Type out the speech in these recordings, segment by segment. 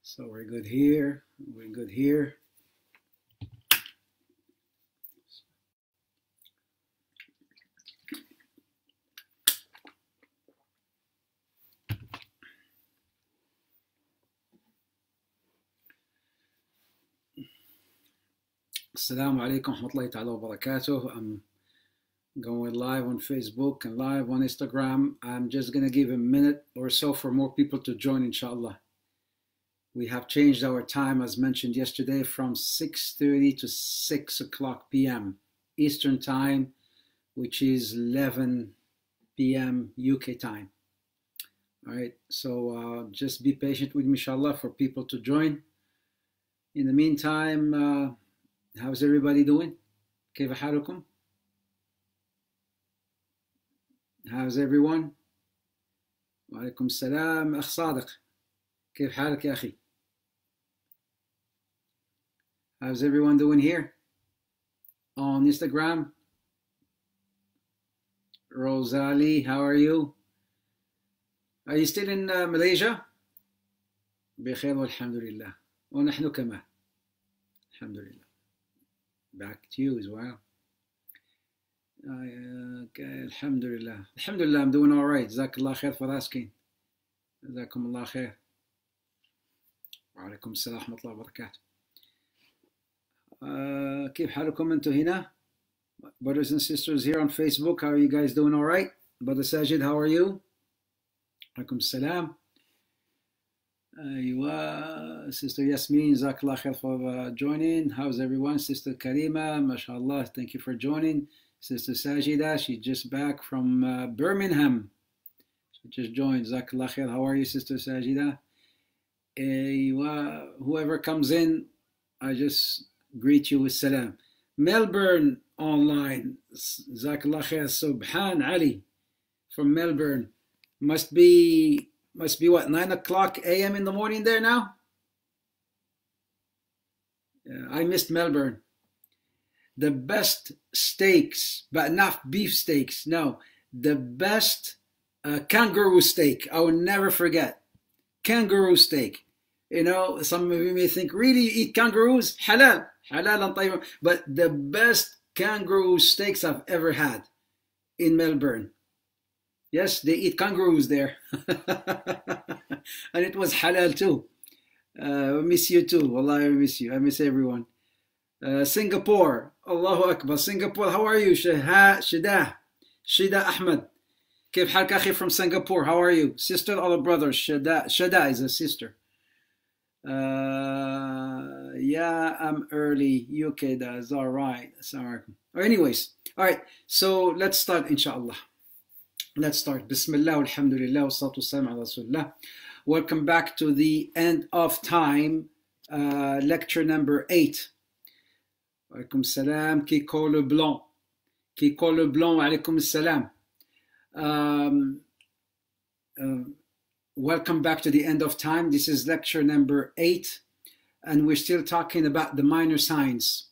So we're good here. We're good here. Assalamu alaikum wa rahmatullahi ta'ala wa barakatuh. I'm going live on Facebook and live on Instagram. I'm just going to give a minute or so for more people to join, inshallah. We have changed our time, as mentioned yesterday, from 6:30 to 6 o'clock p.m. Eastern Time, which is 11 p.m. UK time. All right, so just be patient with me, inshallah, for people to join. In the meantime, how's everybody doing? كيف حالكم? How's everyone? وعليكم السلام أخ صادق. كيف حالك يا أخي? How's everyone doing here? On Instagram? Rosali, how are you? Are you still in Malaysia? بخير والحمد لله. ونحن كمان. الحمد لله. Back to you as well. Okay, Alhamdulillah. Alhamdulillah, I'm doing all right. Jazakallah khair for asking. Jazakumullah khair. Wa alaikum assalam wa rahmatullahi wa barakatuh. كيف حالكم انتو هنا? Brothers and sisters here on Facebook, how are you guys doing all right? Brother Sajid, how are you? Alaikum assalam. Sister Yasmin, Jazakallah khair for joining. How's everyone? Sister Karima, mashallah, thank you for joining. Sister Sajida, she's just back from Birmingham. She just joined. Jazakallah khair. How are you, Sister Sajida? Whoever comes in, I just greet you with salam. Melbourne online. Jazakallah khair. Subhan Ali from Melbourne. Must be what, 9 o'clock a.m. in the morning there now? I missed Melbourne. The best steaks, but not beef steaks, no. The best kangaroo steak, I will never forget. Kangaroo steak. You know, some of you may think, really, you eat kangaroos? Halal. Halal and tayyib. But the best kangaroo steaks I've ever had in Melbourne. Yes, they eat kangaroos there. And it was halal too. I miss you too. Wallahi, I miss you. I miss everyone. Singapore. Allahu Akbar. Singapore, how are you? Shida Ahmed. كيف حالك أخي from Singapore? How are you? Sister or brother? Shida is a sister. Yeah, I'm early. UK does. All right. Anyways, all right. So let's start, inshallah. Let's start. Bismillah, alhamdulillah, wa salatu wassalam ala rasulullah. Welcome back to the end of time, lecture number 8. Alaikum salam, Kiko Leblanc. Kiko Leblanc, alaikum salam. Welcome back to the end of time. This is lecture number 8, and we're still talking about the minor signs.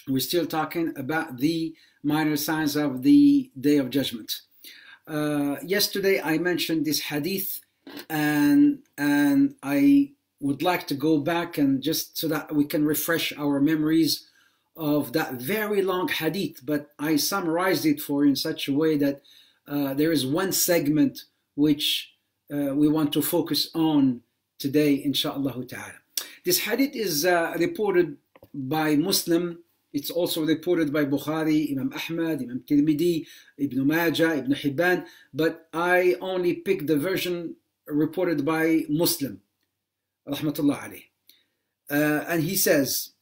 We're still talking about the minor signs of the Day of Judgment. Yesterday I mentioned this hadith, and I would like to go back and just so that we can refresh our memories of that very long hadith, but I summarized it for you in such a way that there is one segment which we want to focus on today, inshaAllah ta'ala. This hadith is reported by Muslim. It's also reported by Bukhari, Imam Ahmad, Imam Tirmidhi, Ibn Majah, Ibn Hibban, but I only picked the version reported by Muslim, rahmatullah alayh. And he says,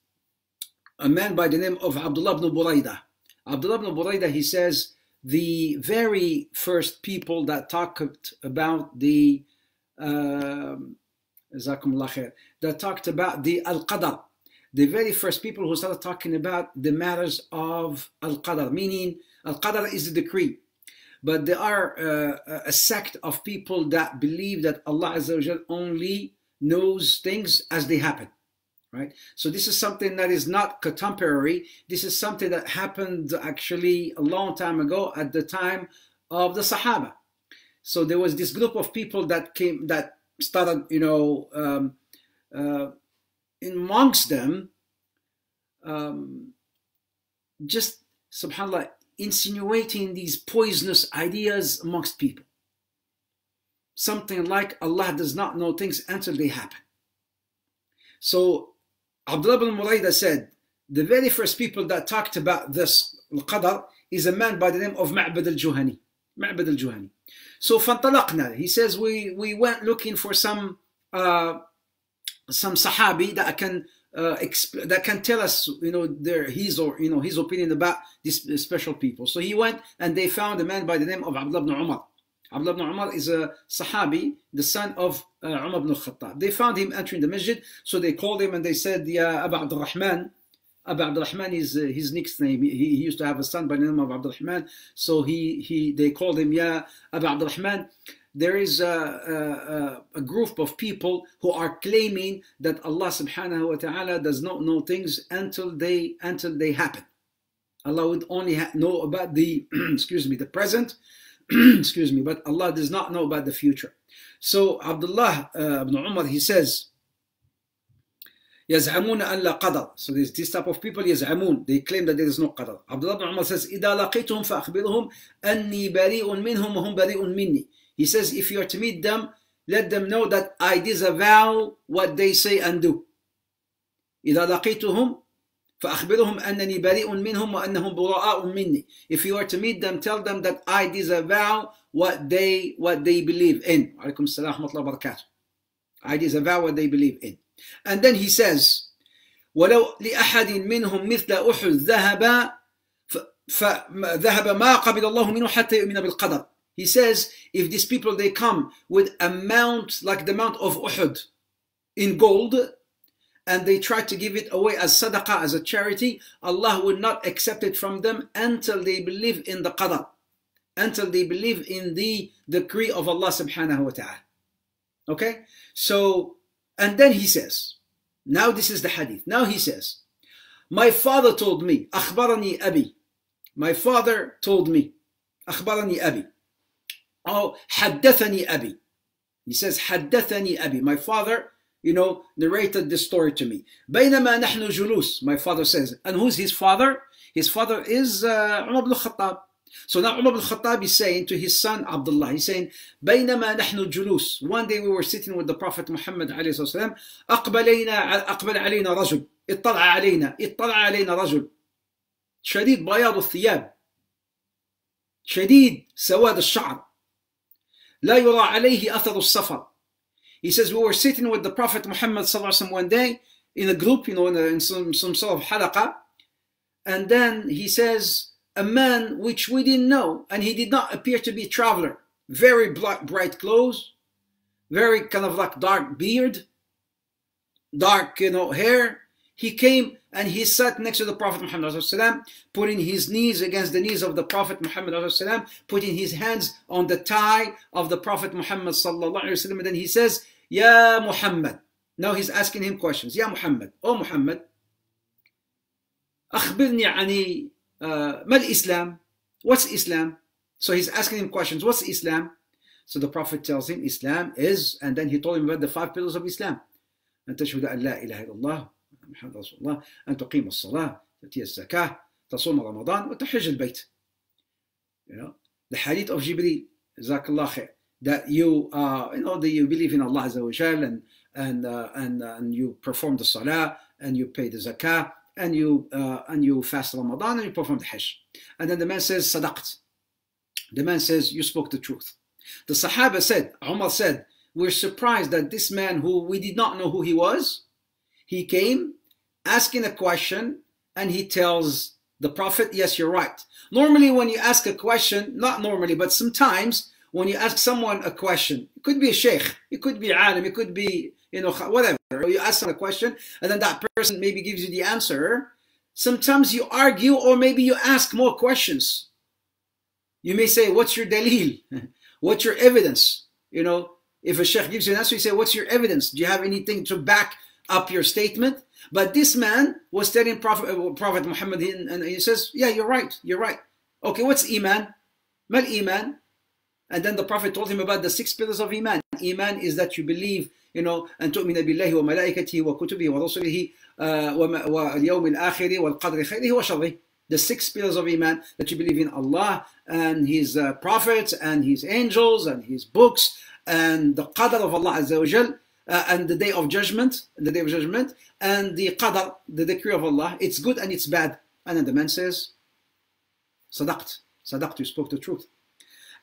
a man by the name of Abdullah ibn Buraydah. Abdullah ibn Buraydah, he says, the very first people that talked about the al-qadar, the very first people who started talking about the matters of al-qadar, meaning al-qadar is the decree. But there are a sect of people that believe that Allah Azza wa Jal only knows things as they happen. Right? So this is something that is not contemporary. This is something that happened actually a long time ago at the time of the Sahaba. So there was this group of people that started, amongst them, just, subhanAllah, insinuating these poisonous ideas amongst people. Something like Allah does not know things until they happen. So Abdullah ibn Murayda said, the very first people that talked about this al-qadar is a man by the name of Ma'bad al-Juhani. Ma'bad al-Juhani. So فانطلقنا, he says, we went looking for some sahabi that can tell us, his opinion about these special people. So he went and they found a man by the name of Abdullah ibn Umar. Abdullah ibn Umar is a Sahabi, the son of Umar ibn al-Khattab. They found him entering the masjid, so they called him and they said, Ya Abu Abdul Rahman. Abu Abdul Rahman is his nickname. He used to have a son by the name of Abdul Rahman, so they called him Ya Abu Abdul Rahman. There is a group of people who are claiming that Allah subhanahu wa ta'ala does not know things until they happen. Allah would only know about the the present, but Allah does not know about the future. So Abdullah ibn Umar, he says, يزعمون أن لا قدر. So this type of people, يزعمون, they claim that there is no qadar. Abdullah ibn Umar says, إذا لقيتهم فأخبرهم أني بريء منهم وهم بريء مني. He says, if you are to meet them, let them know that I disavow what they say and do. إذا لقيتهم فأخبرهم أنني بريء منهم وأنهم براء مني. If you are to meet them, tell them that I disavow what they believe in. عليكم السلام ورحمة الله وبركاته. I disavow what they believe in. And then he says, ولو لأحد منهم مثل أحد ذهب ما قبل الله منه حتى يؤمن بالقدر. He says, if these people, they come with amount like the amount of Uhud in gold, and they try to give it away as sadaqah, as a charity, Allah will not accept it from them until they believe in the qadar, until they believe in the decree of Allah subhanahu wa ta'ala. Okay? So, and then he says, now this is the hadith. Now he says, my father told me, أخبرني أبي. My father told me, أخبرني أبي. Oh, حدثني أبي. He says, حدثني أبي. My father, narrated this story to me. بينما نحن جلوس. My father says, and who's his father? His father is Umar ibn al-Khattab. So now Umar ibn al-Khattab is saying to his son Abdullah, he's saying, بينما نحن جلوس. One day we were sitting with the Prophet Muhammad عليه الصلاة والسلام. أقبل علينا رجل. اطلع علينا رجل. شديد بياض الثياب. شديد سواد الشعر. لا يرى عليه أثر السفر. He says, we were sitting with the Prophet Muhammad one day in a group, in some sort of halaqah. And then he says, a man which we didn't know, and he did not appear to be a traveler. Very bright clothes, very kind of like dark beard, dark, hair. He came and he sat next to the Prophet Muhammad, putting his knees against the knees of the Prophet Muhammad, putting his hands on the thigh of the Prophet Muhammad. And then he says, Ya Muhammad. Now he's asking him questions. Ya Muhammad. Oh Muhammad. أخبرني عن ما الإسلام? What's Islam? So he's asking him questions. What's Islam? So the Prophet tells him Islam is, and then he told him about the 5 pillars of Islam. أن تشهد أن لا إله إلا الله محمد رسول الله أن تقيم الصلاة تأتي الزكاة تصوم رمضان وتحج البيت. The hadith of Jibreel, جزاك الله خير, that you that you believe in Allah Azza wa Jal, and you perform the salah, and you pay the zakah, and you fast Ramadan, and you perform the hajj. And then the man says sadaqt. The man says, you spoke the truth. The Sahaba said, Umar said, we're surprised that this man, who we did not know who he was, he came asking a question, and he tells the Prophet, yes, you're right. Normally when you ask a question, not normally, but sometimes when you ask someone a question, it could be a sheikh, it could be alim, it could be, whatever. You ask someone a question, and then that person maybe gives you the answer. Sometimes you argue, or maybe you ask more questions. You may say, what's your dalil? What's your evidence? If a sheikh gives you an answer, you say, what's your evidence? Do you have anything to back up your statement? But this man was telling Prophet Muhammad, and he says, yeah, you're right. Okay, what's Iman? Mal Iman? And then the Prophet told him about the 6 pillars of Iman. Iman is that you believe, أن تؤمن بالله وملائكته وكتبه ورسله واليوم الآخر والقدر خيره وشره. The 6 pillars of Iman, that you believe in Allah and His prophets and His angels and His books and the qadr of Allah Azza wa Jal, and the day of judgment, and the qadr, the decree of Allah. It's good and it's bad. And then the man says, صدقت, you spoke the truth.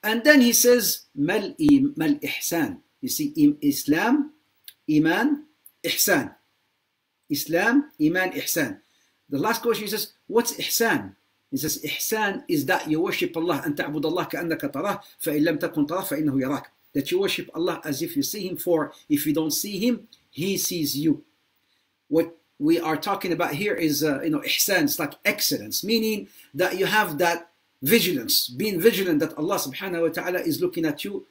And then he says, mal ihsan. You see, Islam, Iman, Ihsan. Islam, Iman, Ihsan. The last question, he says, what's Ihsan? He says, Ihsan is that you worship Allah, أن تعبد الله كأنك تراه فإن لم تكن تراه فإنه يراك. That you worship Allah as if you see Him, for if you don't see Him, He sees you. What we are talking about here is, Ihsan. It's like excellence, meaning that you have that vigilance, being vigilant that Allah subhanahu wa ta'ala is looking at you,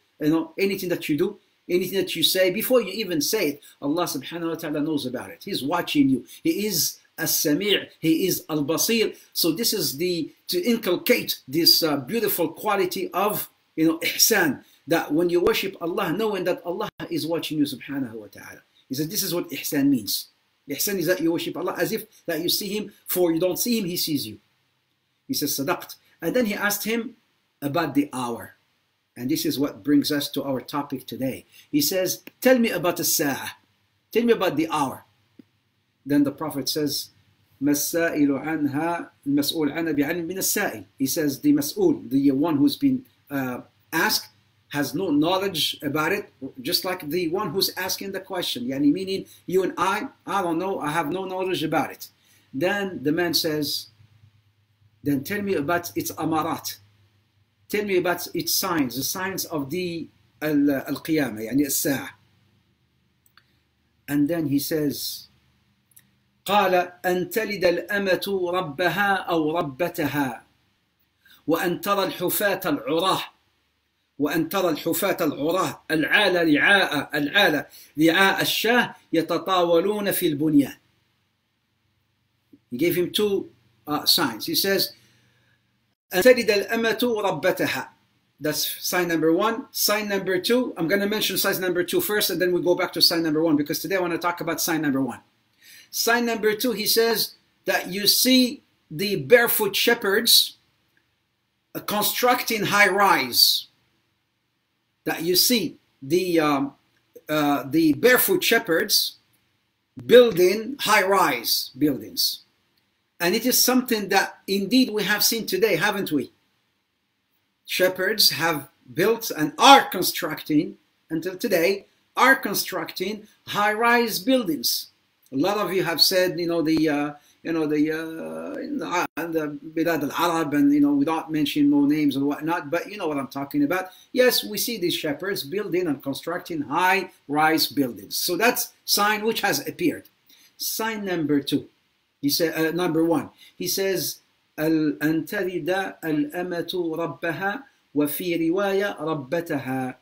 anything that you do, anything that you say, before you even say it, Allah subhanahu wa ta'ala knows about it. He's watching you. He is As-Sami', He is Al-Basir. So this is to inculcate this beautiful quality of, Ihsan, that when you worship Allah, knowing that Allah is watching you subhanahu wa ta'ala. He says this is what Ihsan means. Ihsan is that you worship Allah as if that you see Him, for you don't see Him, He sees you. He says, Sadaqt. And then he asked him about the hour. And this is what brings us to our topic today. He says, tell me about the sa'ah. Tell me about the hour. Then the Prophet says, he says, the mas'ul, the one who's been asked, has no knowledge about it, just like the one who's asking the question. Yani meaning, you and I don't know, I have no knowledge about it. Then the man says, then tell me about its amarat. Tell me about its signs, the signs of the al-qiyamah, yani as-sa'ah. And then he says, قال أن تلد الأمة ربها أو ربتها وأن ترى الحفاة العراة العالة رعاء الشاه يتطاولون في البنيان. He gave him 2 signs. He says, أن تلد الأمة ربتها. That's sign number 1. Sign number 2, I'm going to mention sign number 2 first, and then we go back to sign number 1, because today I want to talk about sign number 1. Sign number 2, he says that you see the barefoot shepherds constructing high rise. That you see the barefoot shepherds building high rise buildings. And it is something that indeed we have seen today, haven't we? Shepherds have built and are constructing, until today, are constructing high-rise buildings. A lot of you have said, the Bilad al-Arab, and without mentioning no names and whatnot, but you know what I'm talking about. Yes, we see these shepherds building and constructing high-rise buildings. So that's sign which has appeared. Sign number 2. He said, number 1, he says, أن تلد الأمة ربها وفي رواية ربتها,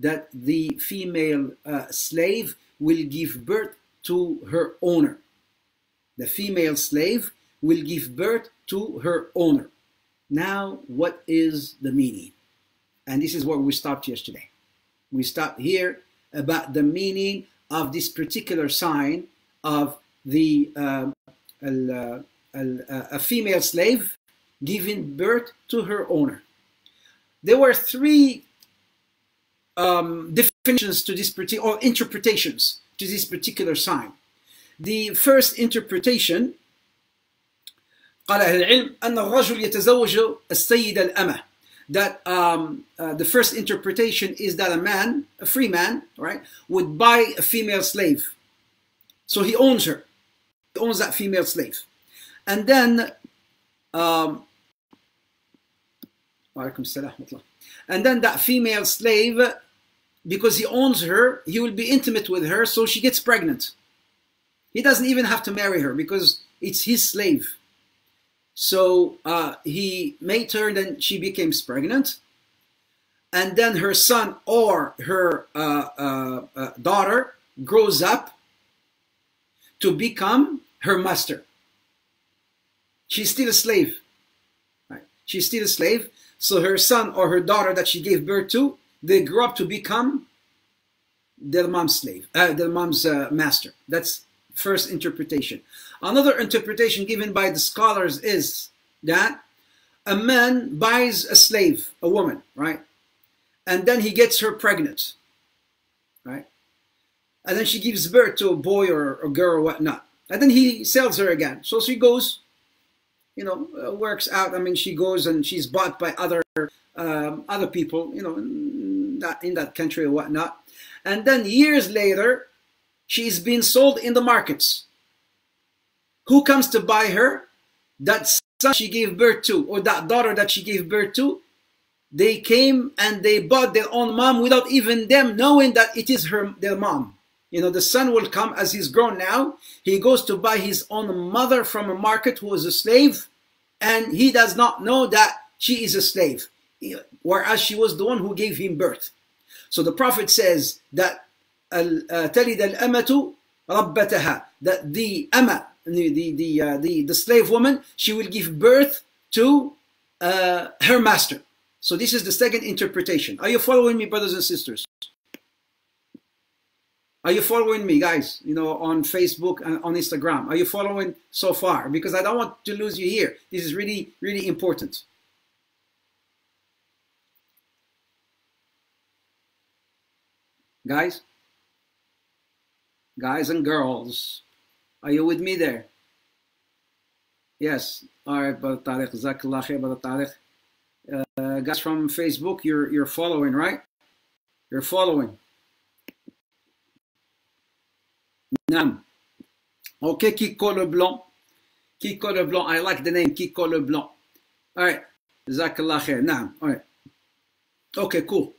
that the female slave will give birth to her owner. The female slave will give birth to her owner. Now, what is the meaning? And this is where we stopped yesterday. We stopped here about the meaning of this particular sign of the a female slave giving birth to her owner. There were 3 definitions to this particular, or interpretations to this particular sign. The first interpretation, قال أهل العلم أن الرجل يتزوج السيد الأمة. That the first interpretation is that a man, a free man, right, would buy a female slave. So he owns her. He owns that female slave. And then, and then that female slave, because he owns her, he will be intimate with her, so she gets pregnant. He doesn't even have to marry her because it's his slave. So he made her, then she becomes pregnant. And then her son or her daughter grows up to become her master. She's still a slave. Right? She's still a slave. So her son or her daughter that she gave birth to, they grow up to become their mom's slave, their mom's master. That's first interpretation. Another interpretation given by the scholars is that a man buys a slave, a woman, right? And then he gets her pregnant, right? And then she gives birth to a boy or a girl or whatnot. And then he sells her again. So she goes, you know, works out. I mean, she goes and she's bought by other people, you know, in that country or whatnot. And then years later, she's being sold in the markets. Who comes to buy her? That son she gave birth to, or that daughter that she gave birth to. They came and they bought their own mom without even them knowing that it is their mom. You know, the son will come as he's grown now. He goes to buy his own mother from a market who was a slave, and he does not know that she is a slave, whereas she was the one who gave him birth. So the Prophet says that تَلِدَ الْأَمَةُ رَبَّتَهَا, that the ama, the slave woman, she will give birth to her master. So this is the second interpretation. Are you following me, brothers and sisters? Are you following me, guys? You know, on Facebook and on Instagram. Are you following so far? Because I don't want to lose you here. This is really, really important. Guys and girls, are you with me there? Yes. All right, Brother Tariq. Jazakallah khair, Brother Tariq. Guys from Facebook, you're following, right? You're following. Nam. Okay, Kiko Leblanc. Kiko Leblanc. I like the name Kiko Leblanc. All right. Jazakallah khair. Nam. All right. Okay, cool.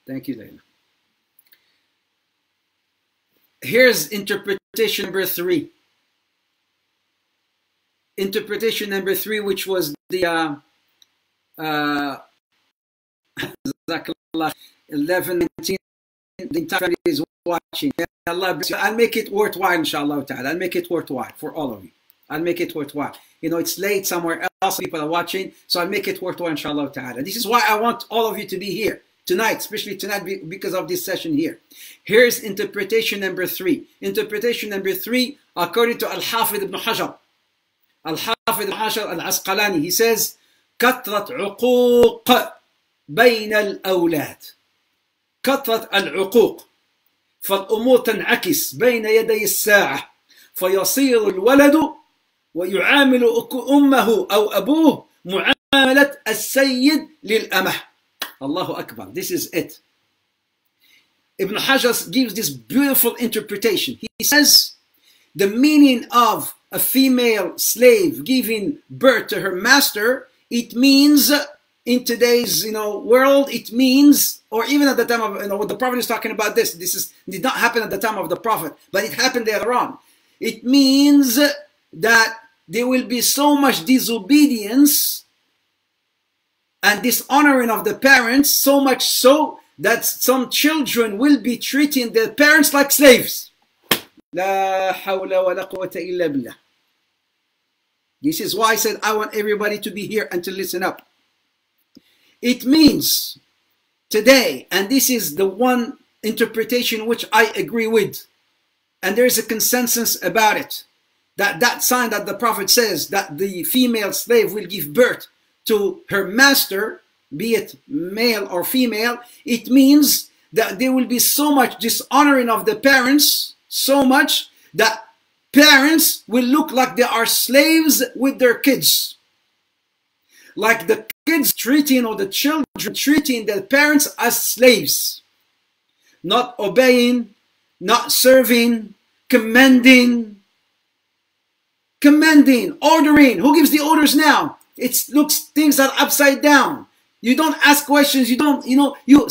Thank you, Lena. Here's interpretation number 3. Interpretation number 3, which was the 11:19. The entire family is watching. Allah bless you. I'll make it worthwhile, inshallah ta'ala. I'll make it worthwhile for all of you. I'll make it worthwhile. You know, it's late somewhere else, people are watching, so I'll make it worthwhile, inshallah ta'ala. This is why I want all of you to be here tonight, especially tonight because of this session here. Here's interpretation number 3. Interpretation number 3, according to Al-Hafid ibn Hajar. Al-Hafid ibn Hajar al-Asqalani, he says, كثرة عقوق بين الأولاد. كثرة العقوق فالأمور تنعكس بين يدي الساعة فيصير الولد ويعامل أمه أو أبوه معاملة السيد للأمة. Allahu Akbar. This is it. Ibn Hajar gives this beautiful interpretation. He says the meaning of a female slave giving birth to her master, it means in today's world, it means, or even at the time of what the Prophet is talking about, this did not happen at the time of the Prophet, but it happened later on. It means that there will be so much disobedience and dishonoring of the parents, so much so that some children will be treating their parents like slaves. La hawla wa la quwwata illa billah. This is why I said I want everybody to be here and to listen up. It means today, and this is the one interpretation which I agree with, and there is a consensus about it, that sign that the Prophet says that the female slave will give birth to her master, be it male or female, it means that there will be so much dishonoring of the parents, so much that parents will look like they are slaves with their kids. Like the kids treating, or the children treating their parents as slaves. Not obeying, not serving, commanding, ordering. Who gives the orders now? Things are upside down. You don't ask questions.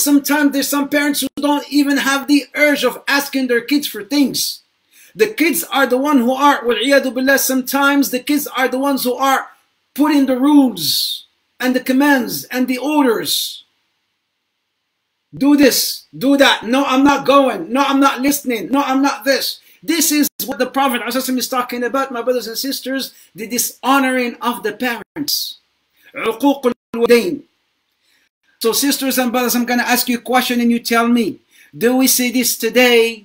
Sometimes there's some parents who don't even have the urge of asking their kids for things. The kids are the one who are, وَالْعِيَاذُ بِاللَّهِ, sometimes the kids are the ones who are putting the rules and the commands and the orders. Do this, do that. No, I'm not going. No, I'm not listening. No, I'm not this. This is what the Prophet ﷺ is talking about, my brothers and sisters, the dishonoring of the parents. عقوق الوالدين. So sisters and brothers, I'm going to ask you a question and you tell me, do we see this today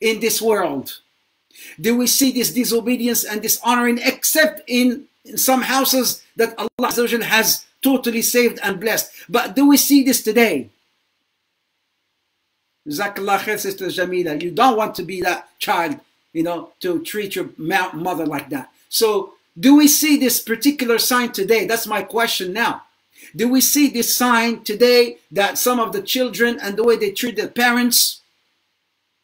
in this world? Do we see this disobedience and dishonoring except in some houses that Allah has totally saved and blessed? But do we see this today? Jazakallah khair, Sister Jamila. You don't want to be that child, you know, to treat your mother like that. So do we see this particular sign today? That's my question now. Do we see this sign today that some of the children and the way they treat their parents,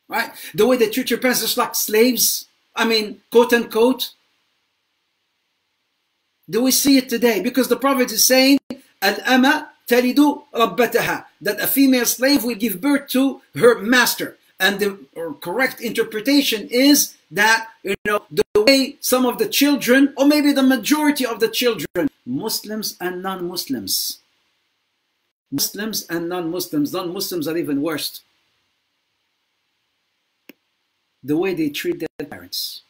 right? The way they treat your parents is like slaves. I mean, quote unquote. Do we see it today? Because the Prophet is saying, Al-ama talidu rabbataha, that a female slave will give birth to her master. And the correct interpretation is that, you know, the way some of the children, or maybe the majority of the children, Muslims and non-Muslims, Muslims and non-Muslims, non-Muslims are even worse, the way they treat their parents.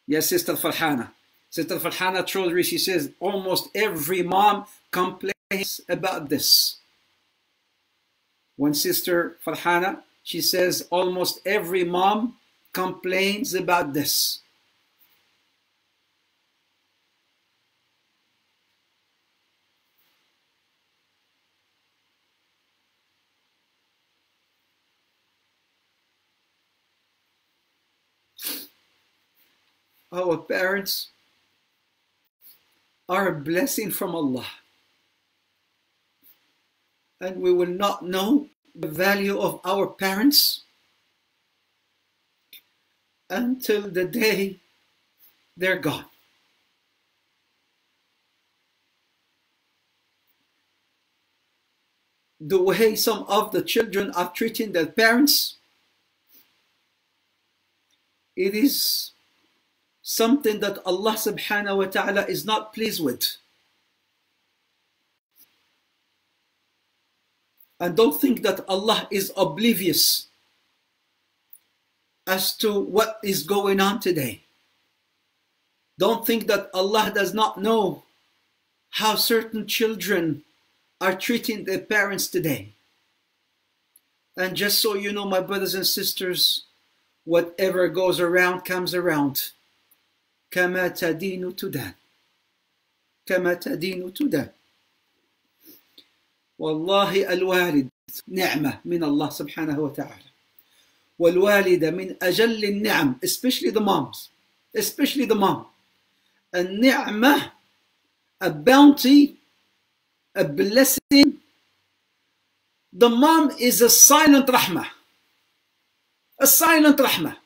Yes, Sister Farhana. Sister Farhana Chaudhry, she says almost every mom complains about this. One Sister Farhana, she says almost every mom complains about this. Our parents are a blessing from Allah, and we will not know the value of our parents until the day they're gone. The way some of the children are treating their parents, it is something that Allah subhanahu wa ta'ala is not pleased with. And don't think that Allah is oblivious as to what is going on today. Don't think that Allah does not know how certain children are treating their parents today. And just so you know, my brothers and sisters, whatever goes around comes around. كما تدين تدان. كما تدين تدان. والله الوالد نعمة من الله سبحانه وتعالى. والوالدة من أجل النعم, especially the moms, especially the mom. النعمة, a bounty, a blessing. The mom is a silent rahmah. A silent rahmah.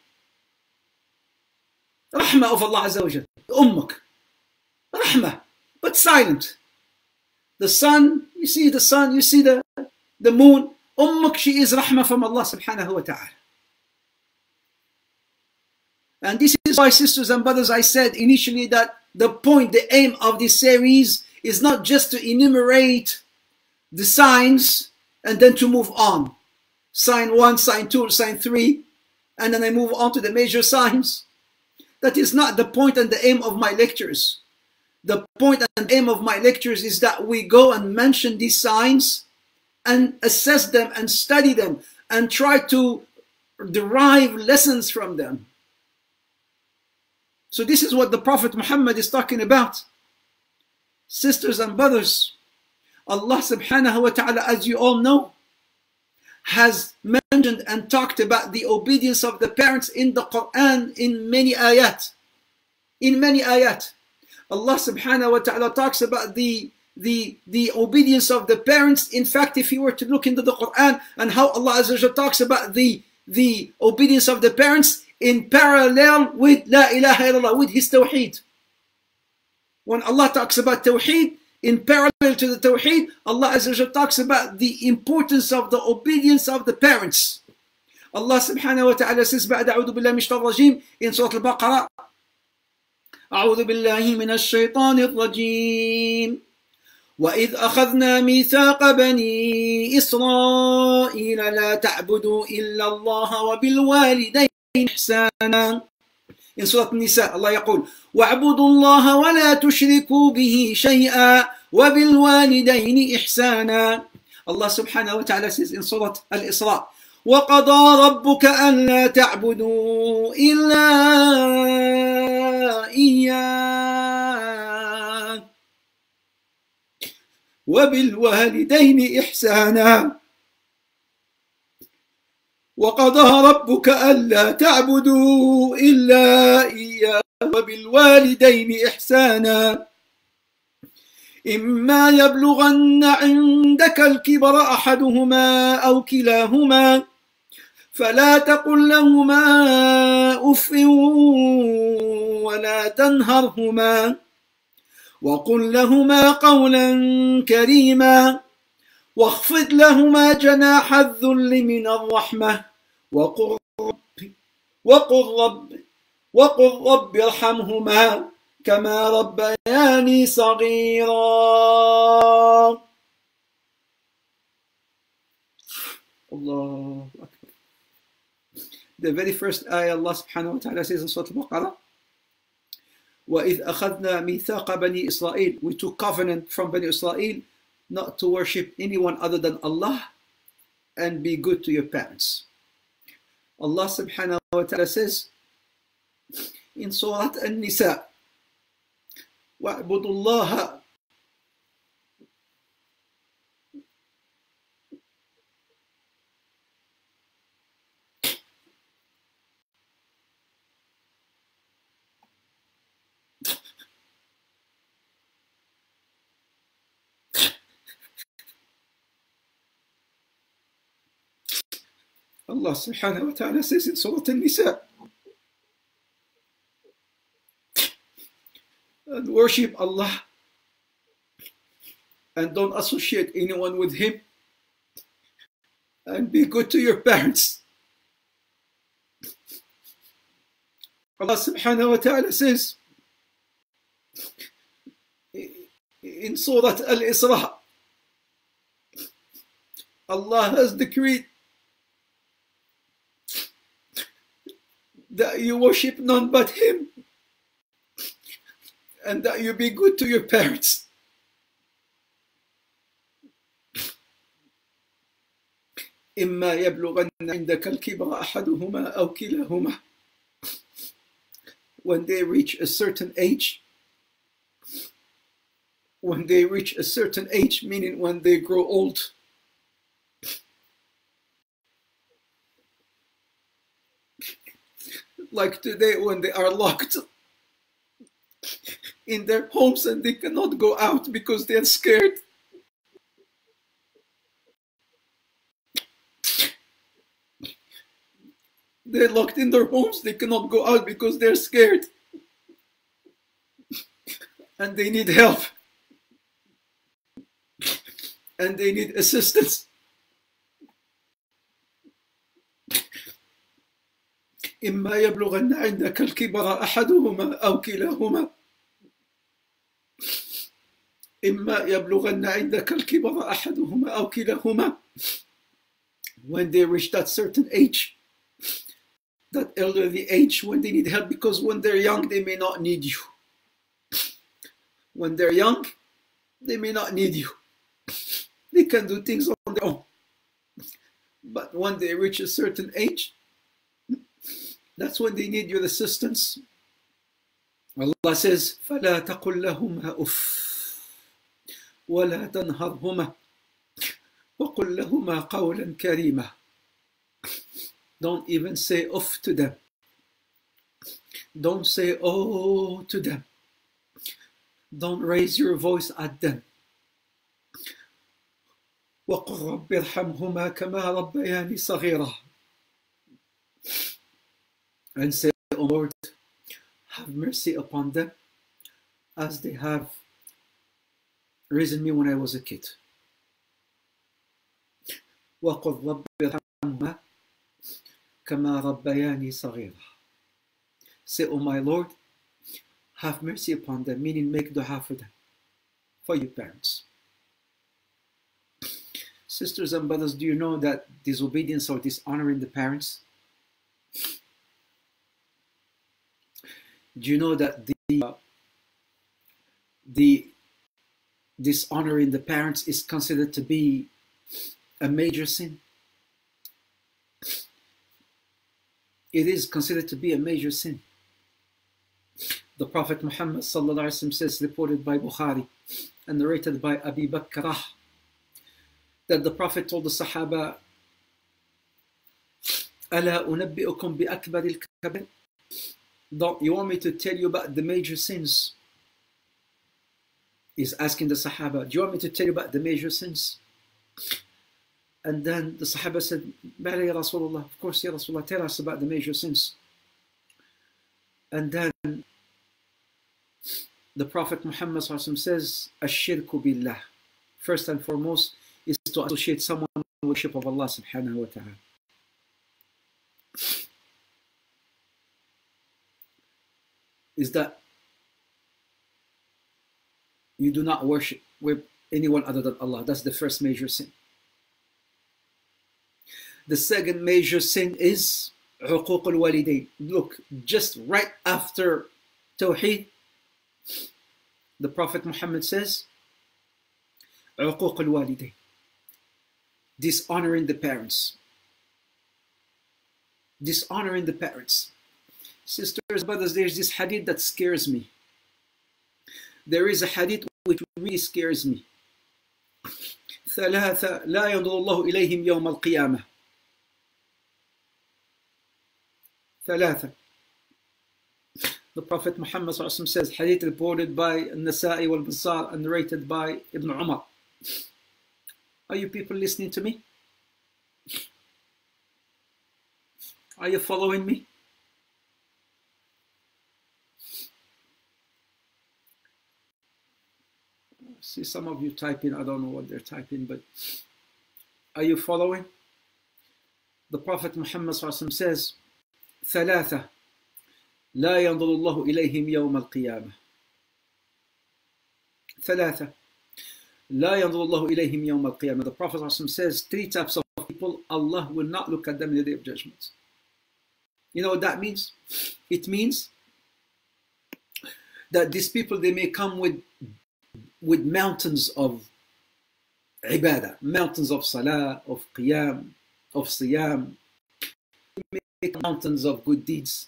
Rahmah of Allah Azza wa Jal. Ummuk. Rahmah, but silent. The sun, you see the sun, you see the moon. Ummuk, she is rahmah from Allah subhanahu wa ta'ala. And this is why, sisters and brothers, I said initially that the point, the aim of this series is not just to enumerate the signs and then to move on. Sign 1, sign 2, sign 3, and then I move on to the major signs. That is not the point and the aim of my lectures. The point and aim of my lectures is that we go and mention these signs and assess them and study them and try to derive lessons from them. So this is what the Prophet Muhammad is talking about. Sisters and brothers, Allah subhanahu wa ta'ala, as you all know, has mentioned and talked about the obedience of the parents in the Quran in many ayat. In many ayat. Allah subhanahu wa ta'ala talks about the obedience of the parents. In fact, if you were to look into the Quran and how Allah Azza wa Jalla talks about the obedience of the parents in parallel with La ilaha illallah, with his tawheed. When Allah talks about tawheed, in parallel to the tawheed, Allah Azza wa Jalla talks about the importance of the obedience of the parents. Allah subhanahu wa ta'ala says, بعد أعوذ بالله من الشيطان الرجيم in Surah Al-Baqarah, أعوذ بالله من الشيطان الرجيم وإذ أخذنا ميثاق بني إسرائيل لا تعبدوا إلا الله وبالوالدين إحسانا In Surah Nisa, Allah يقول واعبدوا الله ولا تشركوا به شيئا وبالوالدين إحسانا. Allah subhanahu wa ta'ala says in Surah Al-Isra وقضى ربك ألا تعبدوا إلا إياه وبالوالدين إحسانا. وقضى ربك ألا تعبدوا إلا إياه وبالوالدين إحسانا إما يبلغن عندك الكبر أحدهما أو كلاهما فلا تقل لهما أف ولا تنهرهما وقل لهما قولا كريما واخفض لهما جناح الذل من الرحمة وقل رب ارحمهما كما ربياني صغيرا. الله أكبر. The very first ayah Allah subhanahu wa ta'ala says in Surah Al-Baqarah وَإِذْ أَخَذْنَا مِيثَاقَ بَنِي إِسْرَائِيل, we took covenant from Bani Israel not to worship anyone other than Allah and be good to your parents. Allah subhanahu wa ta'ala says in Surah An-Nisa وَاعْبُدُوا اللَّهَ Allah subhanahu wa ta'ala says in Surah An-Nisa and worship Allah and don't associate anyone with Him and be good to your parents. Allah subhanahu wa ta'ala says in Surah Al-Isra Allah has decreed that you worship none but Him and that you be good to your parents. إما يبلغن عندك الكبر أحدهما أو كلاهما. When they reach a certain age, meaning when they grow old, like today when they are locked in their homes and they cannot go out because they are scared. They're locked in their homes, they cannot go out because they're scared. And they need help. And they need assistance. إما يبلغن عندك الكبر أحدهما أو كلاهما. إما يبلغن عندك الكبر أحدهما أو كلاهما. When they reach that certain age, that elderly age, when they need help, because when they're young they may not need you. When they're young they may not need you. They can do things on their own. But when they reach a certain age, that's when they need your assistance. Allah says, فَلَا تَقُلْ لَهُمَا أُفٍّ وَلَا تَنْهَرْهُمَا وَقُلْ لَهُمَا قَوْلًا كَرِيمًا. Don't even say uff to them. Don't say oh to them. Don't raise your voice at them. وَقُلْ رَبِّ ارْحَمْهُمَا كَمَا رَبَّيَانِي صَغِيرًا. And say, O Lord, have mercy upon them as they have raised me when I was a kid. وَقُلْ رَبِّ ارْحَمْهُمَا كَمَا رَبَّيَانِي صَغِيرًا. Say, O my Lord, have mercy upon them, meaning make dua for them, for your parents. Sisters and brothers, do you know that disobedience or dishonoring the parents Do you know that the dishonoring the parents is considered to be a major sin? It is considered to be a major sin. The Prophet Muhammad sallallahu alaihi wasallam says, reported by Bukhari and narrated by Abi Bakrah, that the Prophet told the Sahaba, أَلَا أُنَبِّئُكُمْ بِأَكْبَرِ الْكَبَائِرِ. Don't you want me to tell you about the major sins? He's asking the Sahaba, do you want me to tell you about the major sins? And then the Sahaba said, Bala ya Rasulullah, of course ya Rasulullah, tell us about the major sins. And then the Prophet Muhammad says, Ash-shirku billah. First and foremost is to associate someone with the worship of Allah subhanahu wa ta'ala. Is that you do not worship with anyone other than Allah. That's the first major sin. The second major sin is عقوق الوالدين. Look, just right after Tawheed, the Prophet Muhammad says, عقوق الوالدين, dishonoring the parents. Dishonoring the parents. Sisters, brothers, there's this hadith that scares me. There is a hadith which really scares me. ثلاثة لا ينظر الله إليهم يوم القيامة. ثلاثة. The Prophet Muhammad says, hadith reported by Nasa'i wal-Bazzar and narrated by Ibn Umar. Are you people listening to me? Are you following me? See some of you typing, I don't know what they're typing, but are you following? The Prophet Muhammad says, ثلاثة لا ينظر الله إليهم يوم القيامة. ثلاثة لا ينظر الله إليهم يوم القيامة. The Prophet says, three types of people, Allah will not look at them in the day of judgment. You know what that means? It means that these people, they may come with mountains of ibadah, mountains of salah, of qiyam, of siyam, mountains of good deeds.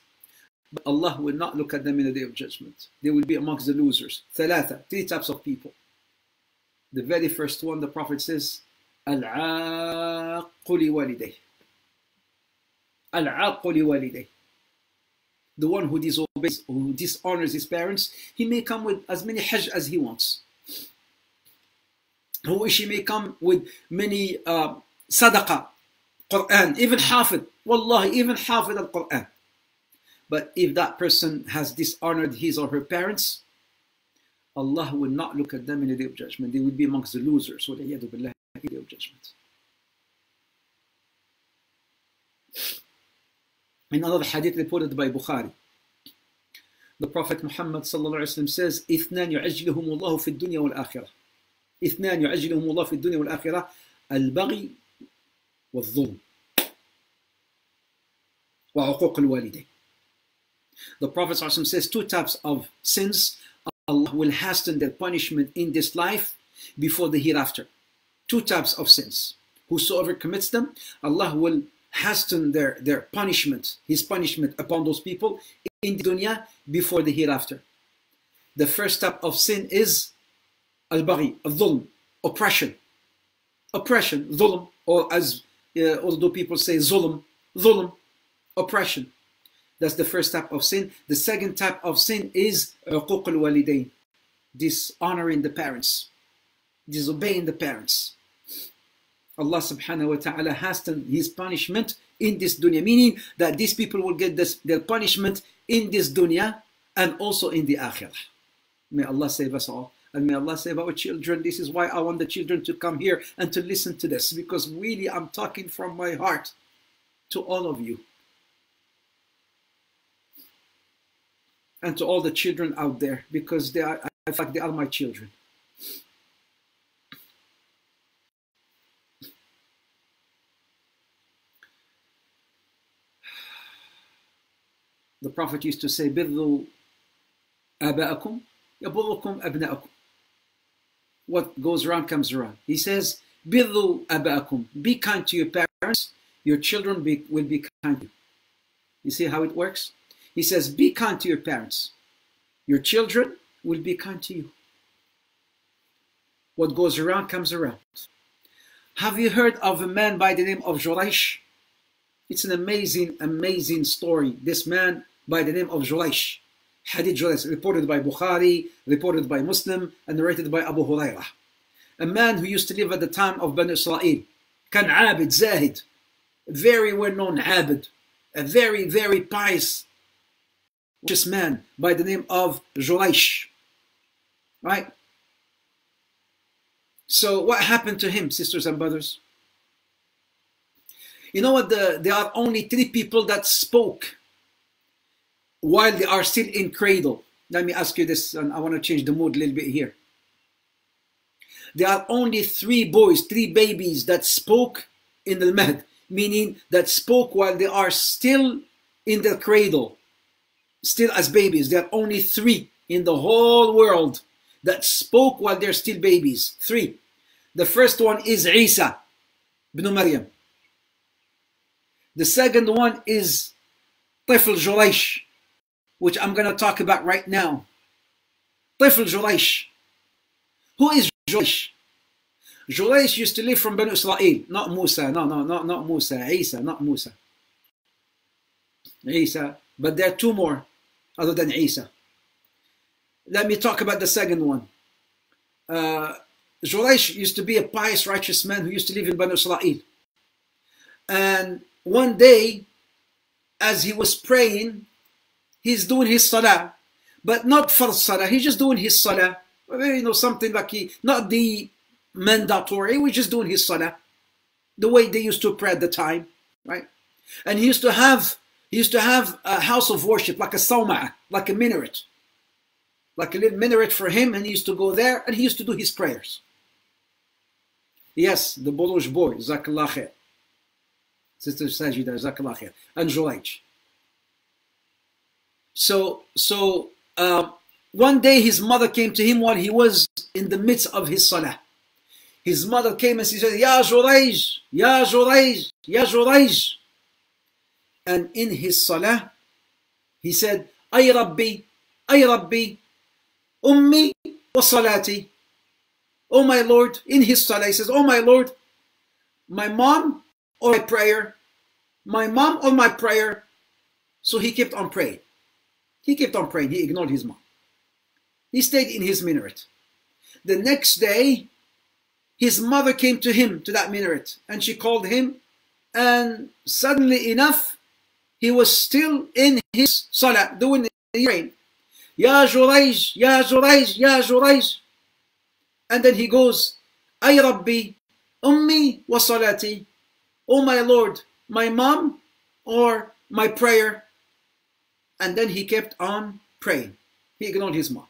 But Allah will not look at them in the day of judgment. They will be amongst the losers. Thalatha, three types of people. The very first one, the Prophet says, Al-'aqqu li-walidayh. Al-'aqqu li-walidayh. The one who disobeys, who dishonors his parents, he may come with as many hajj as he wants. Or she may come with many sadaqah, Quran, even hafid, wallahi, even hafid al-Quran. But if that person has dishonored his or her parents, Allah will not look at them in the day of judgment. They will be amongst the losers. وَلَيَّذُ بِاللَّهِ in the day of judgment. In another hadith reported by Bukhari, the Prophet Muhammad says, إِثْنَانْ يُعَجِّلُهُمُ اللَّهُ فِي الدُّنْيَا وَالْآخِرَةِ. إِثْنَانْ يُعَجِّلُهُمُ اللَّهُ فِي الدُّنْيا وَالْآخِرَةِ الْبَغْيُ وَالظُّلْمُ وَعُقُوقُ الْوَالِدَيْنِ. The Prophet says two types of sins Allah will hasten their punishment in this life before the hereafter. Two types of sins. Whosoever commits them, Allah will hasten their punishment, His punishment upon those people in the dunya before the hereafter. The first type of sin is al-baghi, al-dhulm, oppression. Oppression, dhulm, or as although people say zulm, dhulm, oppression. That's the first type of sin. The second type of sin is uquq al-walidayn, dishonoring the parents, disobeying the parents. Allah subhanahu wa ta'ala hastened His punishment in this dunya, meaning that these people will get their punishment in this dunya and also in the akhirah. May Allah save us all, and may Allah save our children. This is why I want the children to come here and to listen to this, because really I'm talking from my heart to all of you. And to all the children out there, because they are, in fact, they are my children. The Prophet used to say, Birru آباءكم يبركم أبناءكم. What goes around comes around. He says, بِرُّوا أَبَاءَكُمْ. Be kind to your parents, your children will be kind to you. You see how it works? He says, be kind to your parents. Your children will be kind to you. What goes around comes around. Have you heard of a man by the name of Juraysh? It's an amazing, amazing story. This man by the name of Juraysh. Hadith Juraysh, reported by Bukhari, reported by Muslim, and narrated by Abu Hurairah. A man who used to live at the time of Bani Israel. Kan abid, zahid. A very well-known abid. A very, very pious man by the name of Juraysh. Right? So what happened to him, sisters and brothers? You know what? There are only 3 people that spoke while they are still in cradle. Let me ask you this, and I want to change the mood a little bit here. There are only 3 boys, 3 babies that spoke in the mahd, meaning that spoke while they are still in the cradle, still as babies. There are only 3 in the whole world that spoke while they're still babies. 3. The first one is Isa ibn Maryam. The second one is Tifl Juraysh, which I'm going to talk about right now. Tifl Juraysh. Who is Juraysh? Juraysh used to live from Bani Israel, not Musa. No, not Musa. Isa, not Musa. Isa. But there are 2 more other than Isa. Let me talk about the second one. Juraysh used to be a pious, righteous man who used to live in Bani Israel. And one day, as he was praying, he's doing his salah, but not farz salah. He's just doing his salah. You know, something like not the mandatory. He was just doing his salah, the way they used to pray at the time, right? And he used to have a house of worship, like a sawma'ah, like a minaret, like a little minaret for him, and he used to go there and he used to do his prayers. Yes, the Bolush boy, Jazakallah khair. Sister Sajida, Jazakallah khair. And Jurayj. So one day his mother came to him while he was in the midst of his salah. His mother came and she said, Ya Jurayj, Ya Jurayj, Ya Jurayj. And in his salah, he said, Ay Rabbi, Ummi wa salati. Oh my Lord, in his salah, he says, oh my Lord, my mom or my prayer, my mom or my prayer. So he kept on praying. He kept on praying. He ignored his mom. He stayed in his minaret. The next day, his mother came to him, to that minaret, and she called him, and suddenly enough, he was still in his salah, doing the praying. Ya Jurayj, Ya Jurayj, Ya Jurayj. And then he goes, Ay Rabbi, Ummi wa salati. Oh my Lord, my mom or my prayer. And then he kept on praying. He ignored his mom.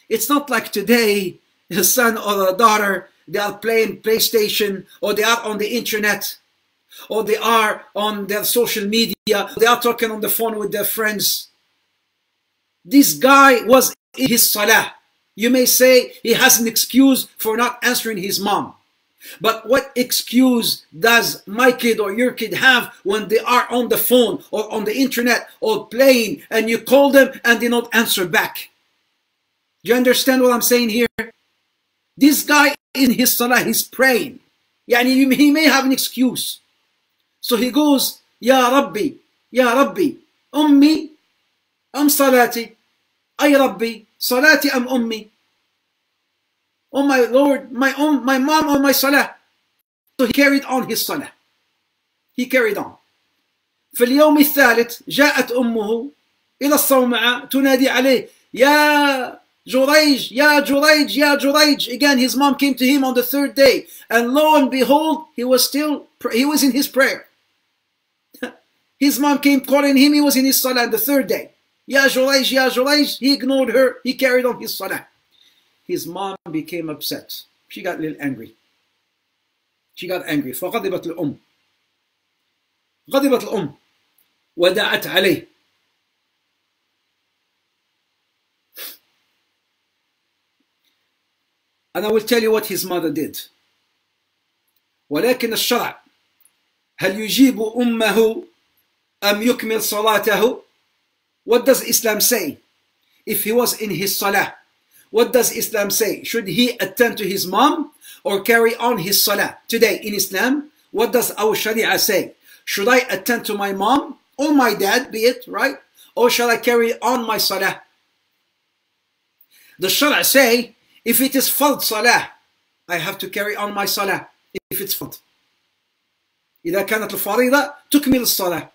It's not like today, a son or a daughter, they are playing PlayStation, or they are on the internet, or they are on their social media, they are talking on the phone with their friends. This guy was in his salah. You may say he has an excuse for not answering his mom. But what excuse does my kid or your kid have when they are on the phone or on the internet or playing and you call them and they don't answer back? Do you understand what I'm saying here? This guy in his salah, he's praying. Yani he may have an excuse. So he goes, Ya Rabbi, Ummi, salati. Ay Rabbi, salati am ummi. Oh my Lord, my mom or my salah. So he carried on his salah. He carried on. في اليوم الثالث جاءت أمه إلى الصومعة تنادي عليه يا جريج يا جريج يا جريج. Again his mom came to him on the 3rd day, and lo and behold, he was in his prayer. His mom came calling him, he was in his salah on the 3rd day. Ya Jurayj, Ya Jurayj. He ignored her. He carried on his salah. His mom became upset. She got a little angry. She got angry. فغضبت الأم. غضبت الأم ودعت عليه. And I will tell you what his mother did. ولكن الشرع هل يجيب أمه أم يكمل صلاته? What does Islam say? If he was in his salah, what does Islam say? Should he attend to his mom or carry on his salah? Today in Islam, what does our Sharia say? Should I attend to my mom or my dad, be it, right? Or shall I carry on my salah? The Sharia say, if it is fard salah, I have to carry on my salah. If it's fard. إذا كانت الفريضة تكمل الصلاة.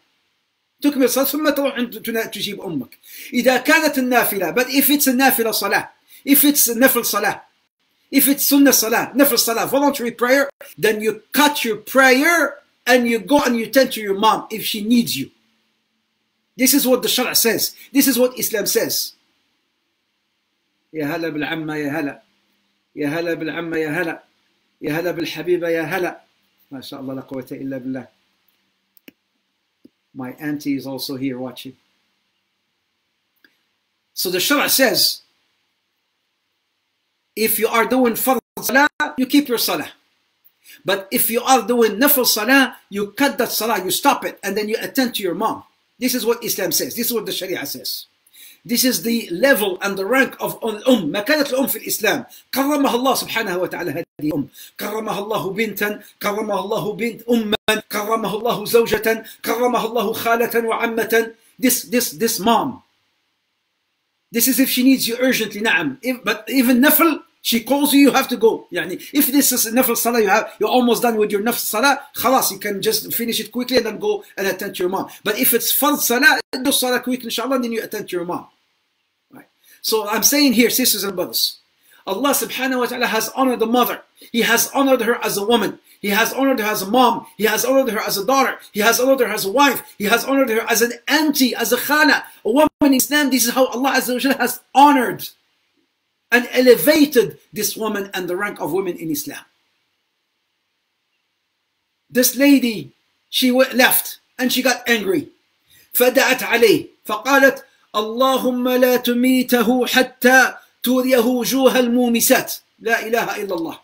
تكمل الصلاة ثم تروح تجيب أمك. إذا كانت النافلة, but if it's a nafila salah, if it's nafil salah, if it's sunnah salah, nafil salah, voluntary prayer, then you cut your prayer and you go and you tend to your mom if she needs you. This is what the Sharia says. This is what Islam says. يا هلا بالعمة يا هلا. يا هلا بالعمة يا هلا. يا هلا بالحبيبة يا هلا. ما شاء الله لا قوة إلا بالله. My auntie is also here watching. So the Sharia says, if you are doing fard salah, you keep your salah. But if you are doing nafil salah, you cut that salah, you stop it, and then you attend to your mom. This is what Islam says. This is what the Sharia says. This is the level and the rank of الأم. ما كانت الأم في الإسلام. كرمها الله سبحانه وتعالى هذه الأم. كرمها الله بنتا، كرمها الله بنت أما، كرمها الله زوجة، كرمها الله خالة وعمة. This mom. This is if she needs you urgently. نعم. But even nafil, she calls you, you have to go. يعني if this is nafil salah, you're almost done with your nafil salah, خلاص, you can just finish it quickly and then go and attend to your mom. But if it's fard salah, do salah quickly inshallah, then you attend to your mom. Right. So I'm saying here, sisters and brothers, Allah subhanahu wa ta'ala has honored the mother. He has honored her as a woman. He has honored her as a mom. He has honored her as a daughter. He has honored her as a wife. He has honored her as an auntie, as a khala. A woman in Islam, this is how Allah Azza wa Jalla has honored and elevated this woman and the rank of women in Islam. This lady, she left and she got angry. فدعت عليه فقالت اللهم لا تميته حتى تريه وجوه المومسات لا إله إلا الله.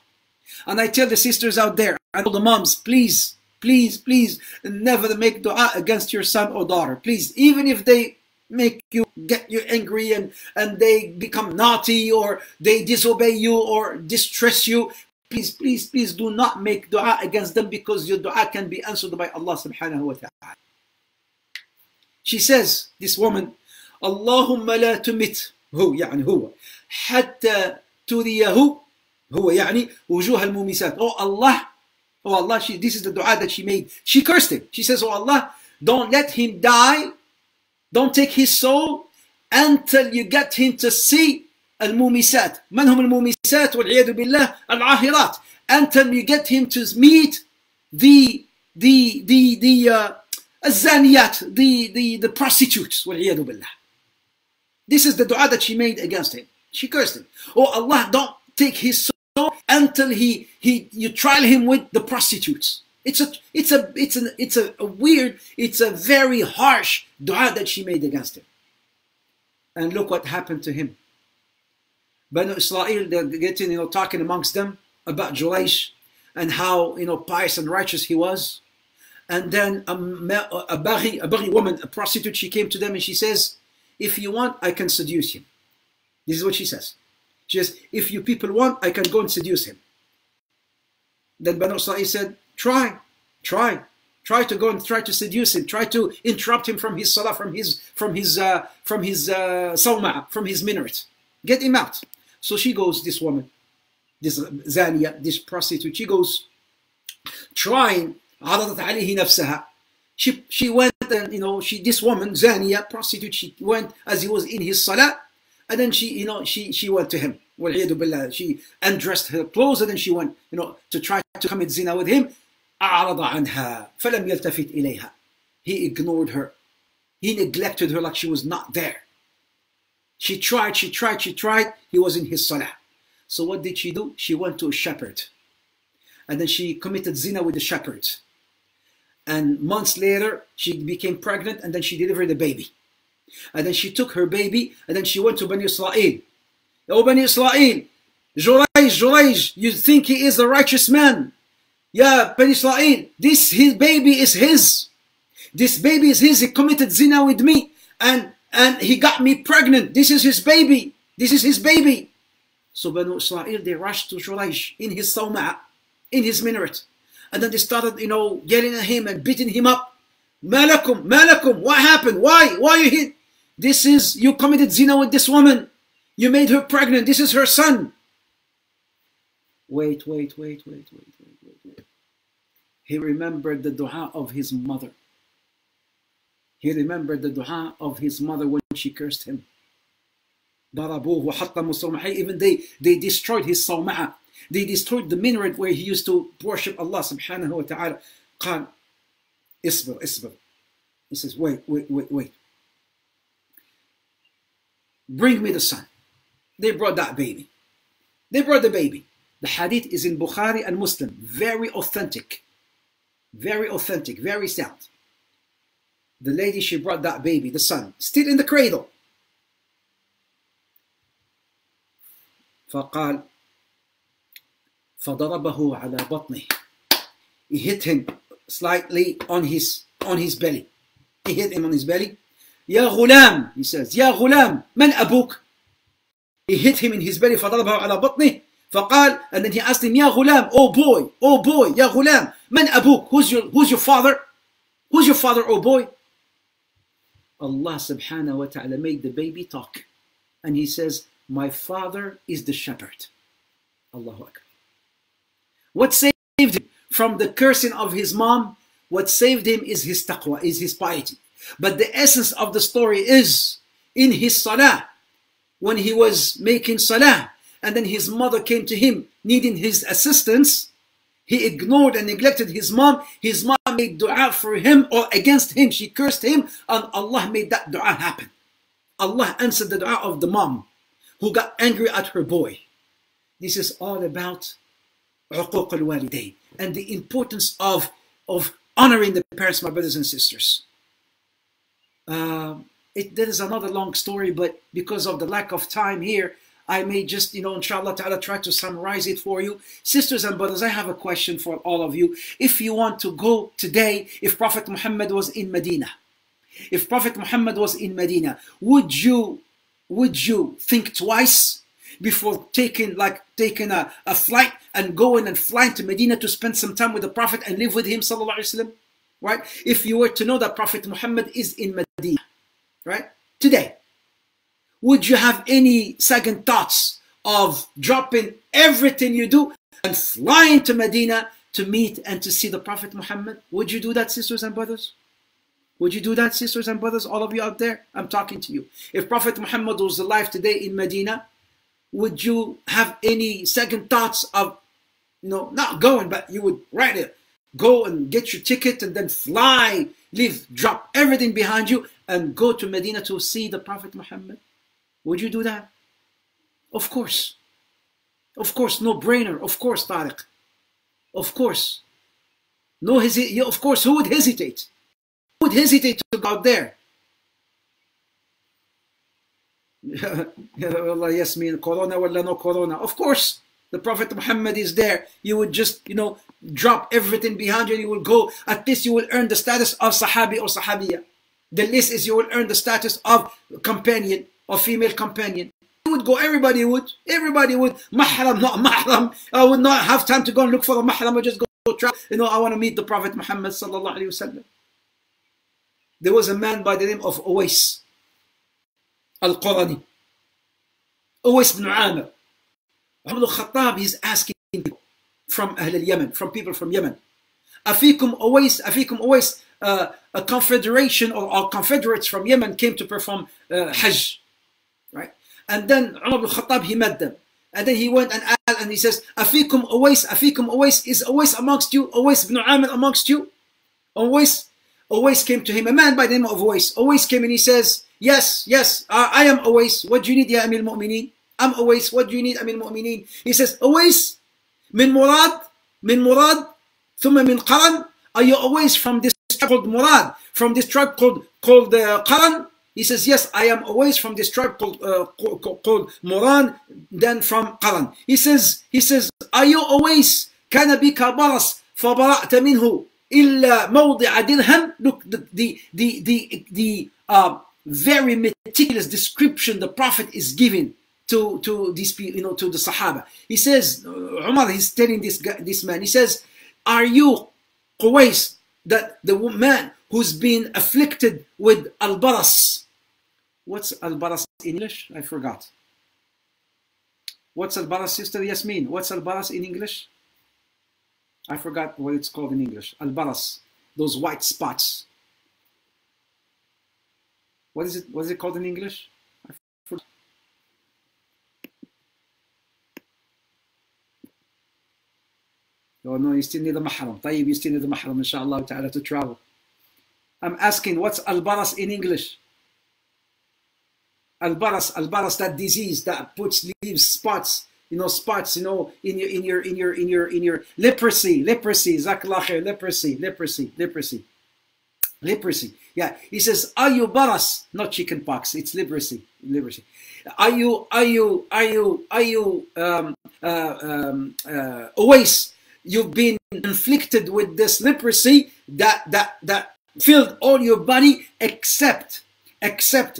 And I tell the sisters out there and all the moms, please, please, please never make dua against your son or daughter. Please, even if they make you get you angry and they become naughty or they disobey you or distress you, please, please, please do not make dua against them, because your dua can be answered by Allah subhanahu wa ta'ala. She says, this woman, Allahumma la tumit هو يعني هو حتى تريه هو يعني وجوه المومسات. Oh Allah, this is the dua that she made. She cursed him. She says, oh Allah, don't let him die. Don't take his soul until you get him to see المومسات. منهم المومسات والعياذ بالله العاهرات. Until you get him to meet the الزانيات, the prostitutes والعياذ بالله. This is the dua that she made against him. She cursed him. Oh Allah, don't take his soul until you trial him with the prostitutes. It's a weird, it's a very harsh dua that she made against him. And look what happened to him. Banu Israel, they're getting, talking amongst them about Juraysh and how, pious and righteous he was. And then a baghi woman, a prostitute, she came to them and she says, if you want, I can seduce him. This is what she says. She says, if you people want, I can go and seduce him. Then Banu Israel said, try to go and try to seduce him, try to interrupt him from his salah, from his sawma, from his minaret. Get him out. So she goes, this woman, this zaniya, this prostitute, she goes trying, عرضت عليه نفسها. She went and, this woman, zaniya, prostitute, she went as he was in his salah, and then she went to him. وَالْعِيَذُ بِاللَّهِ. She undressed her clothes and then she went, to try to commit zina with him. أعرض عنها فلم يلتفت إليها. He ignored her. He neglected her like she was not there. She tried. He was in his salah. So what did she do? She went to a shepherd. And then she committed zina with the shepherd. And months later, she became pregnant and then she delivered a baby. And then she took her baby and then she went to Bani Israel. Oh, Bani Israel, Jurayj, you think he is a righteous man. Yeah, Ben Israel, his baby is his. This baby is his. He committed zina with me and he got me pregnant. This is his baby. This is his baby. So Banu Israel, they rushed to Jurayj in his sawma'a, in his minaret. And then they started, yelling at him and beating him up. Malakum, what happened? Why you hit? You committed zina with this woman. You made her pregnant. This is her son. Wait. He remembered the dua of his mother. When she cursed him. Even they destroyed his sawma'a. They destroyed the minaret where he used to worship Allah subhanahu wa ta'ala. قال اصبر. He says, wait. Bring me the son. They brought that baby. They brought the baby. The hadith is in Bukhari and Muslim. Very authentic. Very sound. The lady, she brought that baby, the son, still in the cradle. فقال فضربه على بطنه. He hit him slightly on his belly. He hit him on his belly. يا غلام, he says, يا غلام, من أبوك? He hit him in his belly. فضربه على بطنه. فقال, and then he asked him, يا غلام, oh boy, يا غلام, من أبوك? Who's your father? Who's your father, oh boy? Allah subhanahu wa ta'ala made the baby talk. And he says, my father is the shepherd. Allahu Akbar. What saved him from the cursing of his mom? What saved him is his taqwa, is his piety. But the essence of the story is in his salah, when he was making salah, and then his mother came to him needing his assistance, he ignored and neglected his mom. His mom made dua for him or against him. She cursed him and Allah made that dua happen. Allah answered the dua of the mom who got angry at her boy. This is all about uquq al-walidain and the importance of honoring the parents, my brothers and sisters. There is another long story, but because of the lack of time here, I may just, inshallah ta'ala, try to summarize it for you. Sisters and brothers, I have a question for all of you. If you want to go today, if Prophet Muhammad was in Medina, would you think twice before taking a flight and going and flying to Medina to spend some time with the Prophet and live with him, sallallahu alaihi wasallam? Right? If you were to know that Prophet Muhammad is in Medina, right? Today, would you have any second thoughts of dropping everything you do and flying to Medina to meet and to see the Prophet Muhammad? Would you do that, sisters and brothers? Would you do that, sisters and brothers? All of you out there, I'm talking to you. If Prophet Muhammad was alive today in Medina, would you have any second thoughts of, not going, but you would go and get your ticket and then fly, drop everything behind you and go to Medina to see the Prophet Muhammad? Would you do that? Of course. Of course, no brainer. Of course, Tariq. Of course. Of course, who would hesitate? Who would hesitate to go out there? Allah, yes, mean corona wala no corona. Of course, the Prophet Muhammad is there. You would just, drop everything behind you and you will go. At least you will earn the status of Sahabi or Sahabiya. The least is you will earn the status of companion or female companion. You would go, everybody would. Mahram, not mahram. I would not have time to go and look for a mahram. I just go travel. I want to meet the Prophet Muhammad sallallahu alaihi wasallam. There was a man by the name of Uwais al-Qurani. Uwais bin Amir. Umar al-Khattab, he's asking people from Ahl al-Yemen, from people from Yemen. Afikum Uwais, a confederation or confederates from Yemen came to perform Hajj. Right? And then Umar al-Khattab, he met them. And then he went and he says, Afikum Uwais, is Uwais amongst you? Uwais bin Amir amongst you? Uwais came to him, a man by the name of Uwais. Uwais came and he says, yes, I am Uwais. What do you need, ya Amir al-Mu'mineen? I'm Uwais. What do you need, Amir al-Mu'mineen? He says, Uwais, min Murad, thumma min Qaran. Are you Uwais from this tribe called Murad? From this tribe called Qaran? He says, yes, I am always from this tribe called Moran, then from Qaran. He says, are you always كان بك برص فبرأت منه إلا موضع درهم? Look, the very meticulous description the Prophet is giving to these people, to the Sahaba. He says, Umar, he's telling this man, he says, are you Qawais, that the man who's been afflicted with al-baras? What's al-baras in English? I forgot. What's al-baras, Sister Yasmin? What's al-baras in English? I forgot what it's called in English. Al-baras, those white spots. What is it called in English? I forgot. Oh no, you still need a mahram. طيب, you still need a mahram, inshallah ta'ala, to travel. I'm asking, what's al-baras in English? Al-baras, that disease that leaves spots, spots, in your leprosy, zakallah khair, leprosy. Yeah, he says, are you baras? Not chicken pox, it's leprosy. Are you always, you've been inflicted with this leprosy that filled all your body except a spot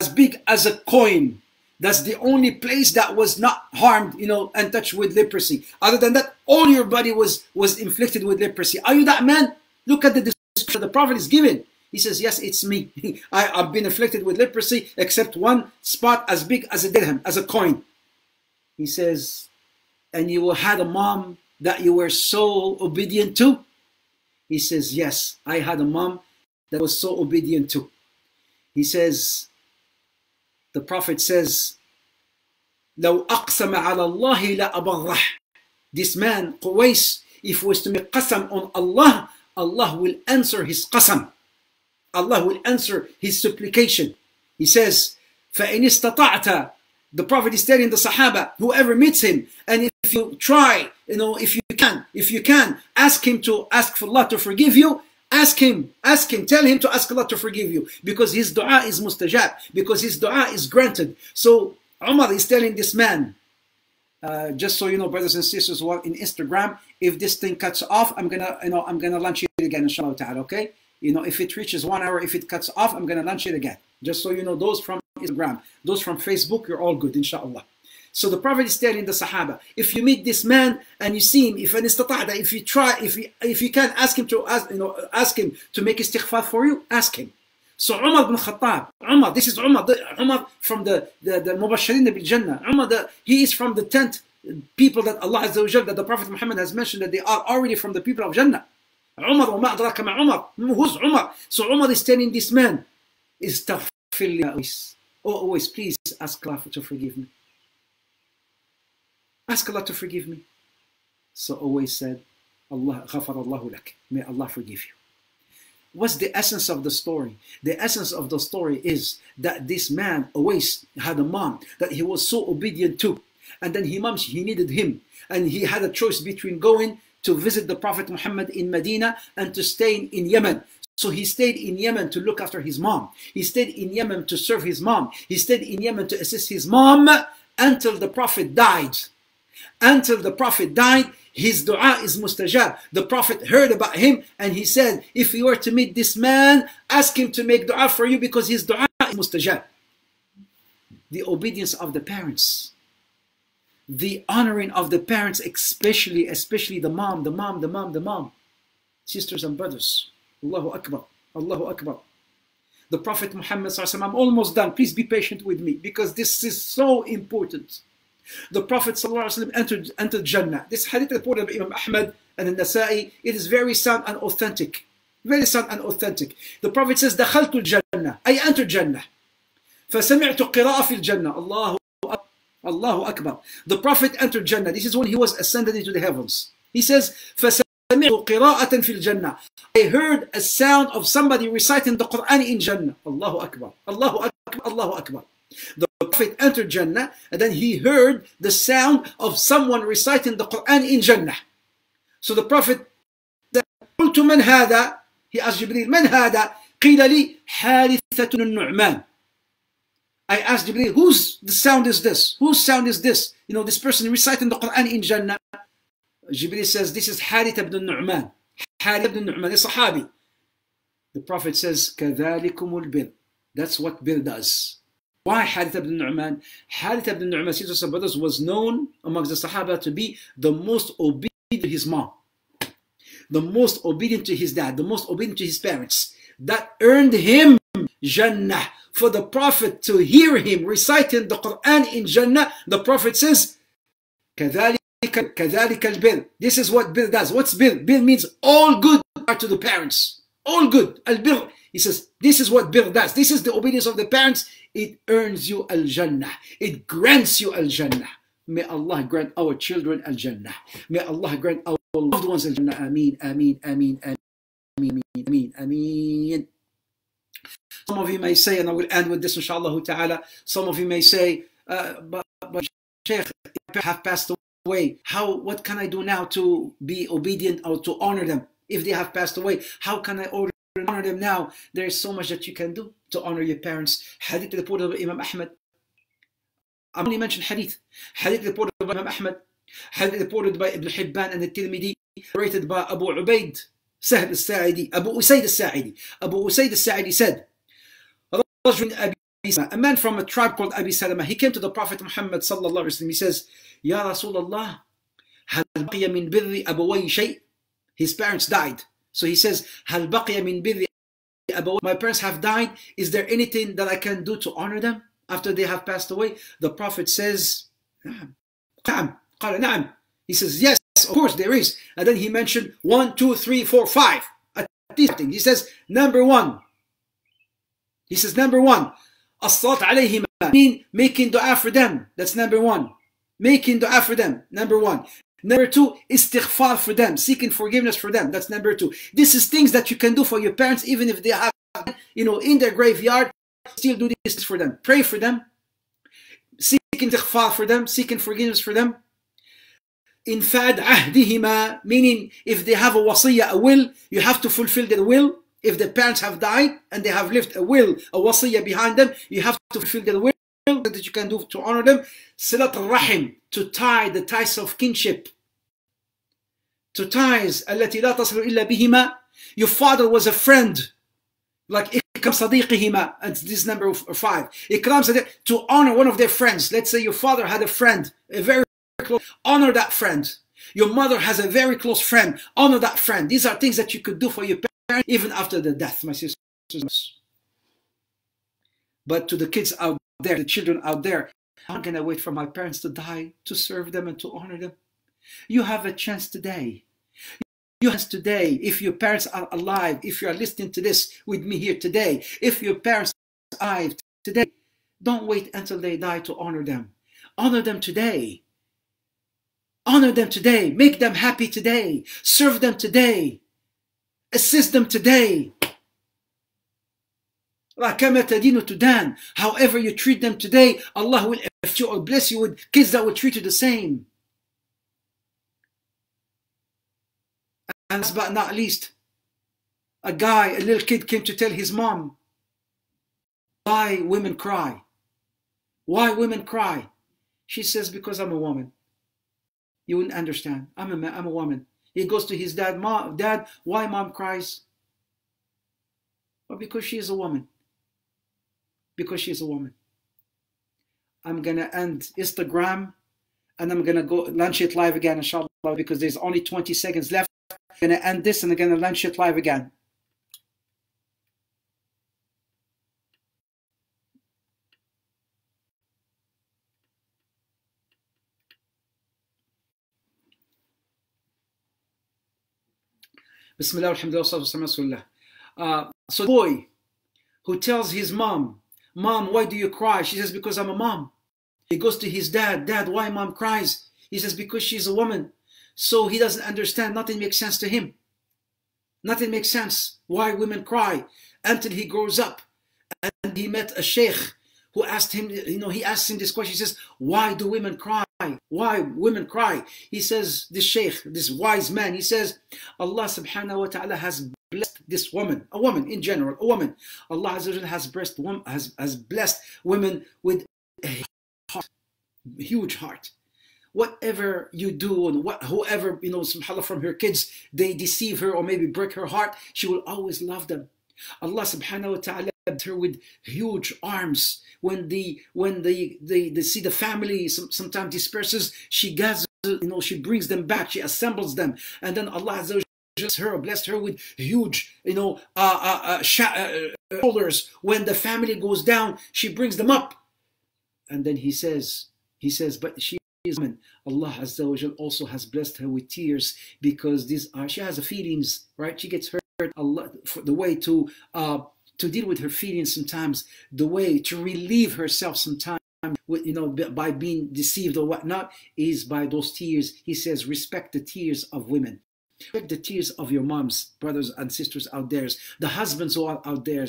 as big as a coin. That's the only place that was not harmed, and touched with leprosy. Other than that, all your body was inflicted with leprosy. Are you that man? Look at the description the Prophet is given. He says, yes, it's me. I've been afflicted with leprosy except one spot as big as a dirham, as a coin. He says, and you had a mom that you were so obedient to? He says, yes, I had a mom that was so obedient to. He says, the Prophet says, لو أقسم على الله لأبره. This man, Qawais, if he was to make qasam on Allah, Allah will answer his qasam. Allah will answer his supplication. He says, فإن استطعت, the Prophet is telling the Sahaba, whoever meets him, and if you try, if you can, ask for Allah to forgive you, ask him, tell him to ask Allah to forgive you, because his dua is mustajab, because his dua is granted. So Umar is telling this man, just so you know, brothers and sisters who are in Instagram, if this thing cuts off, I'm gonna launch it again, inshallah ta'ala, okay? If it reaches 1 hour, if it cuts off, I'm gonna launch it again. Just so you know, those from Instagram, those from Facebook, you're all good, inshallah. So the Prophet is telling the Sahaba, if you meet this man and you see him, if you try, if you can ask him to make istighfar for you, ask him. So Umar bin Khattab, this is Umar from the Mubashirin bil Jannah. He is from the 10th people that Allah Azza wa Jal, that the Prophet Muhammad has mentioned that they are already from the people of Jannah. Umar, wa ma adraka ma Umar. Who's Umar? So Umar is telling this man, istaghfir li always. Oh, always, please ask Allah to forgive me. Ask Allah to forgive me. So always said, Allah ghafar Allahu lak. May Allah forgive you. What's the essence of the story? The essence of the story is that this man always had a mom that he was so obedient to. And then he needed him. And he had a choice between going to visit the Prophet Muhammad in Medina and to stay in Yemen. So he stayed in Yemen to look after his mom. He stayed in Yemen to serve his mom. He stayed in Yemen to assist his mom until the Prophet died. Until the Prophet died, his dua is mustajab. The Prophet heard about him and he said, if you were to meet this man, ask him to make dua for you because his dua is mustajab. The obedience of the parents. The honoring of the parents, especially the mom. Sisters and brothers. Allahu Akbar. Allahu Akbar. The Prophet Muhammad sallallahu alaihi wasallam, I'm almost done. Please be patient with me because this is so important. The Prophet ﷺ entered Jannah. This hadith reported by Imam Ahmad and Nasa'i, it is very sound and authentic. Very sound and authentic. The Prophet says, دخلت الجنة. I entered Jannah. فسمعت قراءة في الجنة. Allahu Akbar. The Prophet entered Jannah. This is when he was ascended into the heavens. He says, فسمعت قراءة في الجنة. I heard a sound of somebody reciting the Quran in Jannah. Allahu Akbar. Allahu Akbar. Allahu Akbar. The Prophet entered Jannah and then he heard the sound of someone reciting the Quran in Jannah. So the Prophet said, قلت من هذا? He asked Jibreel, من هذا? قيل لي حارثة النعمان. I asked Jibreel, whose sound is this? Whose sound is this? You know, this person reciting the Quran in Jannah. Jibreel says, this is Haritha ibn Nu'man. Haritha ibn Nu'man, a Sahabi. The Prophet says, كَذَلِكُمُ الْبِرْ. That's what bir does. Why Haritha ibn Nu'man? Haritha ibn Nu'man, sisters and brothers, was known amongst the Sahaba to be the most obedient to his mom, the most obedient to his dad, the most obedient to his parents. That earned him Jannah. For the Prophet to hear him reciting the Quran in Jannah, the Prophet says, كَذَلِكَ الْبِرْ. This is what bir does. What's bir? Bir means all good are to the parents. All good. Al-bir. He says, this is what bir does. This is the obedience of the parents. It earns you al-Jannah. It grants you al-Jannah. May Allah grant our children al-Jannah. May Allah grant our loved ones al-Jannah. Ameen, ameen, ameen, ameen, ameen, ameen. Some of you may say, and I will end with this inshallah ta'ala, some of you may say, but Shaykh, if have passed away, what can I do now to be obedient or to honor them? If they have passed away, how can I honor them now? There is so much that you can do to honor your parents. Hadith reported by Imam Ahmad. I only mentioned hadith. Hadith reported by Imam Ahmad. Hadith reported by Ibn Hibban and Tirmidhi, rated by Abu Ubaid, Sahl al-Sa'idi, Abu Usaid al-Sa'idi. Abu Usaid al-Sa'idi said, a man from a tribe called Abi Salama, he came to the Prophet Muhammad sallallahu alaihi wasallam. He says, Ya Rasulullah, hal baqiya min birri abawai shay? His parents died. So he says, hal baqiya min birri abawai? My parents have died. Is there anything that I can do to honor them after they have passed away? The Prophet says, Na'am. Qala na'am. He says, yes, of course there is. And then he mentioned 1, 2, 3, 4, 5. At least he says, number one. He says, number one, as-salat alayhima, mean making dua for them. That's number one. Making dua for them. Number one. Number two, istighfar for them, seeking forgiveness for them. That's number two. This is things that you can do for your parents, even if they have, in their graveyard, still do this for them. Pray for them, seeking istighfar for them, seeking forgiveness for them. Infad ahdihima, meaning if they have a wasiyah, a will, you have to fulfill their will. If the parents have died and they have left a will, a wasiyah behind them, you have to fulfill their will that you can do to honor them. Silat al-rahim, to tie the ties of kinship. To ties, التي لا تصل إلا بهما. Your father was a friend, like ikram sadiqihima, and this is number 5. Ikram sadiq, to honor one of their friends. Let's say your father had a friend, a very close, honor that friend. Your mother has a very close friend, honor that friend. These are things that you could do for your parents even after the death, my sisters. But to the kids out there, the children out there, I'm going to wait for my parents to die to serve them and to honor them. You have a chance today. You have today, if your parents are alive, if you are listening to this with me here today, if your parents are alive today, don't wait until they die to honor them. Honor them today. Honor them today. Make them happy today. Serve them today. Assist them today. However you treat them today, Allah will bless you with kids that will treat you the same. And last but not least, a little kid came to tell his mom, why women cry? Why women cry? She says, because I'm a woman. You wouldn't understand. I'm a woman. He goes to his dad, Dad, why mom cries? Well, because she is a woman. Because she's a woman. I'm going to end Instagram and I'm going to go launch it live again, inshallah, because there's only 20 seconds left. I'm going to end this and I'm going to launch it live again. Bismillah, alhamdulillah, so the boy who tells his mom, Mom, why do you cry? She says, because I'm a mom. He goes to his dad, Dad, why mom cries? He says, because she's a woman. So he doesn't understand. Nothing makes sense to him. Nothing makes sense why women cry until he grows up. And he met a sheikh who asked him, he asked him this question. He says, why do women cry? Why women cry? He says, this sheikh, this wise man, he says, Allah subhanahu wa ta'ala has blessed this woman, a woman in general, a woman. Allah Azza wa Jalla has blessed women with a heart, huge heart. Whatever you do, and whoever, subhanAllah, from her kids, they deceive her or maybe break her heart, she will always love them. Allah subhanahu wa ta'ala blessed her with huge arms. When they see the family sometimes disperses, she gathers, she brings them back, she assembles them, and then Allah Azza wa Jalla blessed her with huge, shoulders. When the family goes down, she brings them up. And then he says, but she is woman. Allah Azza wa Jalla also has blessed her with tears, because she has feelings, right? She gets hurt. Allah, for the way to deal with her feelings sometimes, the way to relieve herself sometimes, by being deceived or whatnot, is by those tears. He says, respect the tears of women. Respect the tears of your moms, brothers and sisters out there, the husbands who are out there.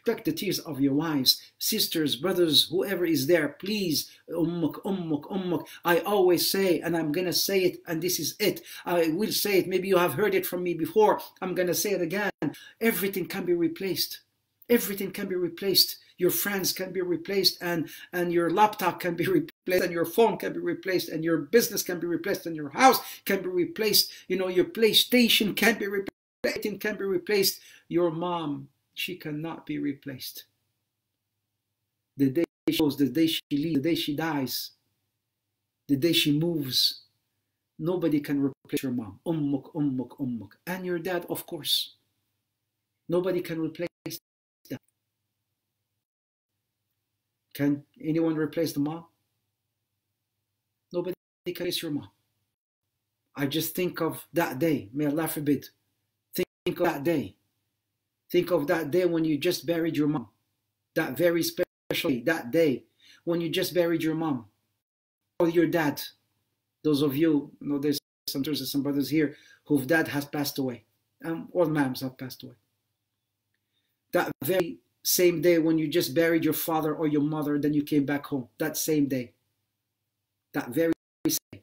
Respect the tears of your wives, sisters, brothers, whoever is there. Please, ummuk, ummuk, ummuk. I always say, and I'm going to say it, and this is it. I will say it. Maybe you have heard it from me before. I'm going to say it again. Everything can be replaced. Everything can be replaced. Your friends can be replaced, and your laptop can be replaced, and your phone can be replaced, and your business can be replaced, and your house can be replaced. Your PlayStation can be replaced. Everything can be replaced. Your mom, she cannot be replaced. The day she goes, the day she leaves, the day she dies, the day she moves, nobody can replace your mom. Ummuk, ummuk, ummuk. And your dad, of course. Nobody can replace them. Can anyone replace the mom? Nobody can replace your mom. I just think of that day. May Allah forbid. Think of that day. Think of that day when you just buried your mom. That very special day, that day when you just buried your mom or your dad. Those of you, there's some brothers here whose dad has passed away, or moms have passed away. That very same day when you just buried your father or your mother, then you came back home. That same day. That very same day.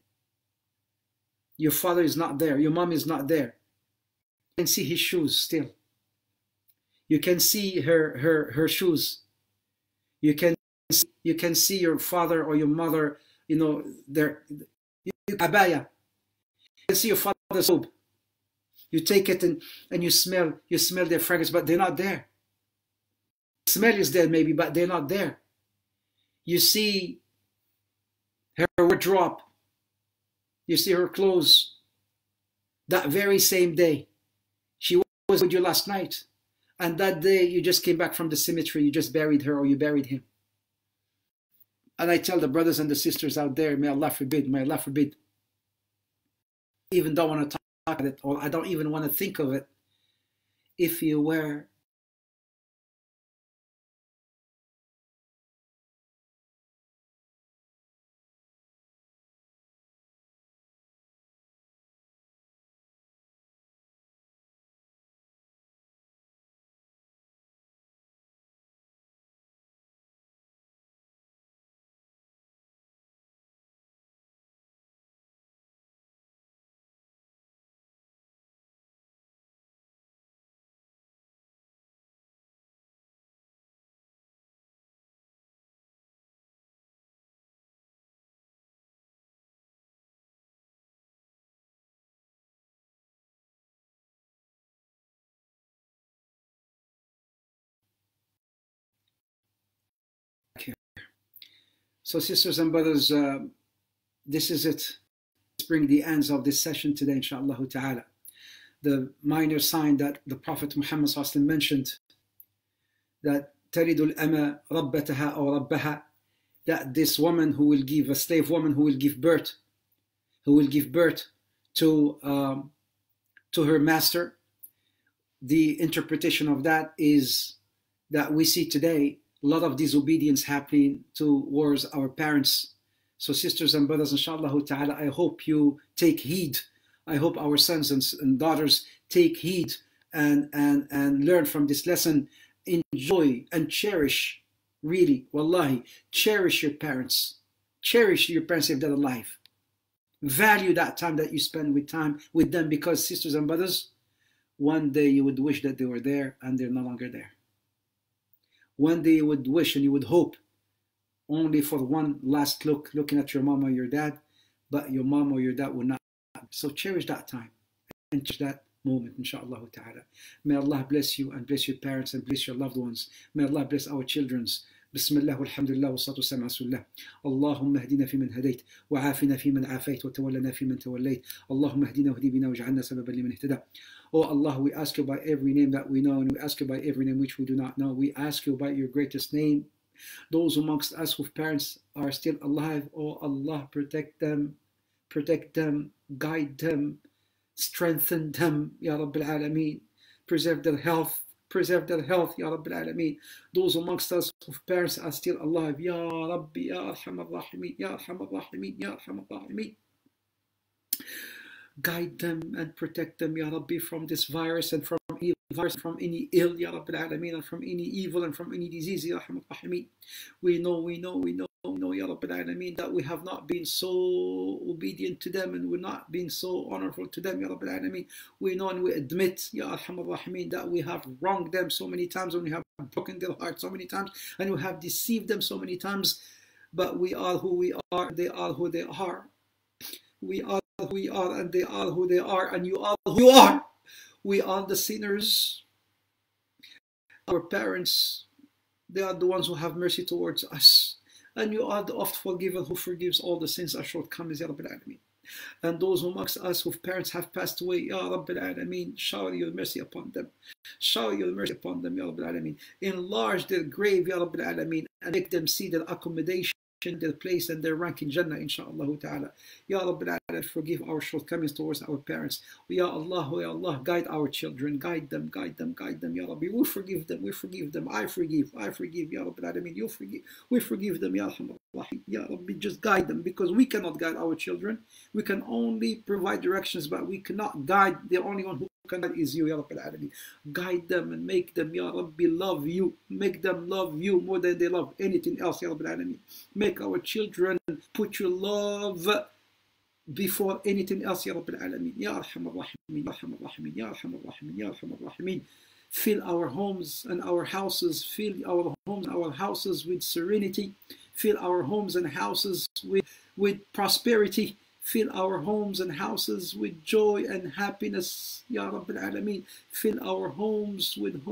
Your father is not there. Your mom is not there. You can see his shoes still. You can see her shoes. You can see your father or your mother, their abaya. You can see your father's robe. You take it and you smell their fragrance, but they're not there. The smell is there maybe, but they're not there. You see her wardrobe. You see her clothes. That very same day. She was with you last night. And that day you just came back from the cemetery. You just buried her or you buried him. And I tell the brothers and the sisters out there, may Allah forbid, even don't want to talk about it, or I don't even want to think of it. If you were So sisters and brothers, this is it. Let's bring the ends of this session today, inshallah ta'ala. The minor sign that the Prophet Muhammad mentioned, that تَلِدُ الْأَمَى رَبَّتَهَا أَوْ رَبَّهَا, that this woman who will give, a slave woman who will give birth to her master. The interpretation of that is that we see today a lot of disobedience happening towards our parents. So sisters and brothers, inshallah ta'ala, I hope you take heed. I hope our sons and daughters take heed and learn from this lesson. Enjoy and cherish, really, wallahi, cherish your parents. Cherish your parents if they're alive. Value that time that you spend with them, because sisters and brothers, One day you would wish that they were there and they're no longer there. One day you would wish and you would hope only for one last look, looking at your mom or your dad, but your mom or your dad will not. So cherish that time and cherish that moment, inshallah ta'ala. May Allah bless you and bless your parents and bless your loved ones. May Allah bless our children's. بسم الله والحمد لله والصلاة والسلام على رسول الله. اللهم اهدنا فيمن هديت وعافنا فيمن عافيت وتولنا فيمن توليت. اللهم اهدنا واهدي بنا واجعلنا سببا لمن اهتدى. Oh Allah, we ask you by every name that we know and we ask you by every name which we do not know. We ask you by your greatest name. Those amongst us whose parents are still alive, oh Allah, protect them, guide them, strengthen them, Ya Rabbil Alameen. Preserve their health, Ya Rabbil Alameen. Those amongst us whose parents are still alive, Ya Rabbi, Ya Arhamar Rahimeen, Ya Arhamar Rahimeen, Ya Arhamar Rahimeen. Guide them and protect them, Ya Rabbi, from this virus and from from any ill, Ya Rabbil Alameen, and from any evil and from any disease, Ya Arhamar Rahimeen. We know, Ya Rabbil Alameen, that we have not been so obedient to them and we're not been so honorable to them, Ya Rabbil Alameen. We know and we admit, Ya Arhamar Rahimeen, that we have wronged them so many times and we have broken their hearts so many times and we have deceived them so many times. But we are who we are, they are who they are. We are who we are and they are who they are, and you are who you are. We are the sinners. Our parents, they are the ones who have mercy towards us. And you are the oft forgiver who forgives all the sins and shortcomings, Ya Rabbil Alameen. And those amongst us whose parents have passed away, Ya Rabbil Alameen, shower your mercy upon them. Shower your mercy upon them, Ya Rabbil Alameen. Enlarge their grave, Ya Rabbil Alameen, and make them see their accommodation, their place and their rank in Jannah, inshaAllah ta'ala. Ya Rabbil Alameen, forgive our shortcomings towards our parents. Ya Allah, guide our children, guide them, Ya Rabbi. We forgive them, I forgive, Ya Rabbil Alameen, you forgive, we forgive them, Ya Arhamar Rahim. Ya Rabbi, just guide them, because we cannot guide our children. We can only provide directions, but we cannot guide. The only one who can guide is you, Ya Rabbil Alameen. Guide them and make them, Ya Rabbi, love you. Make them love you more than they love anything else, Ya Rabbil Alameen. Make our children put your love before anything else, Ya Rabbil Alameen. Ya Arhamar Rahimeen, Ya Arhamar Rahimeen, Ya Arhamar Rahimeen, Ya Arhamar Rahimeen. Fill our homes and our houses, with serenity. Fill our homes and houses with prosperity. Fill our homes and houses with joy and happiness, Ya Rabbil Alameen. Fill our homes with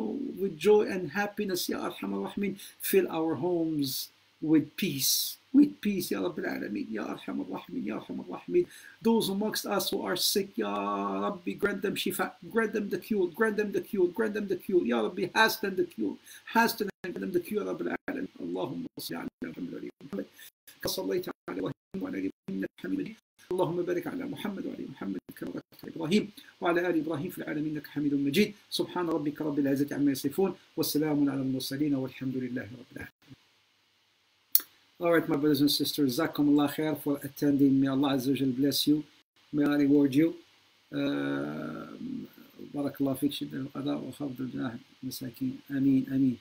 joy and happiness, Ya Arhamar Rahimeen. Fill our homes with peace, Ya Rabbil Alameen, Ya Arhamar Rahimeen, Ya Arhamar Rahimeen. Those amongst us who are sick, Ya Rabbi, grant them shifa, grant them the cure, Ya Rabbi, hasten the cure, grant them the cure, Ya Rabbil Alameen. Allahumma salli ala Muhammad wa ali Muhammad, kama sallaita ala Ibrahim wa ala ali Ibrahim innaka Hamidun Majid. اللهم بارك على محمد وعلى محمد كما باركت على إبراهيم وعلى آل إبراهيم في العالمين إنك حميد مجيد. سبحان ربك رب العزة عما يصفون والسلام على المرسلين والحمد لله رب العالمين. All right, my brothers and sisters, Jazakumullah khair for attending. May Allah Azza wa Jal bless you. May Allah reward you. Barakallah fiik, shidda al-qada wa khafd al-janah masakin. Ameen, ameen.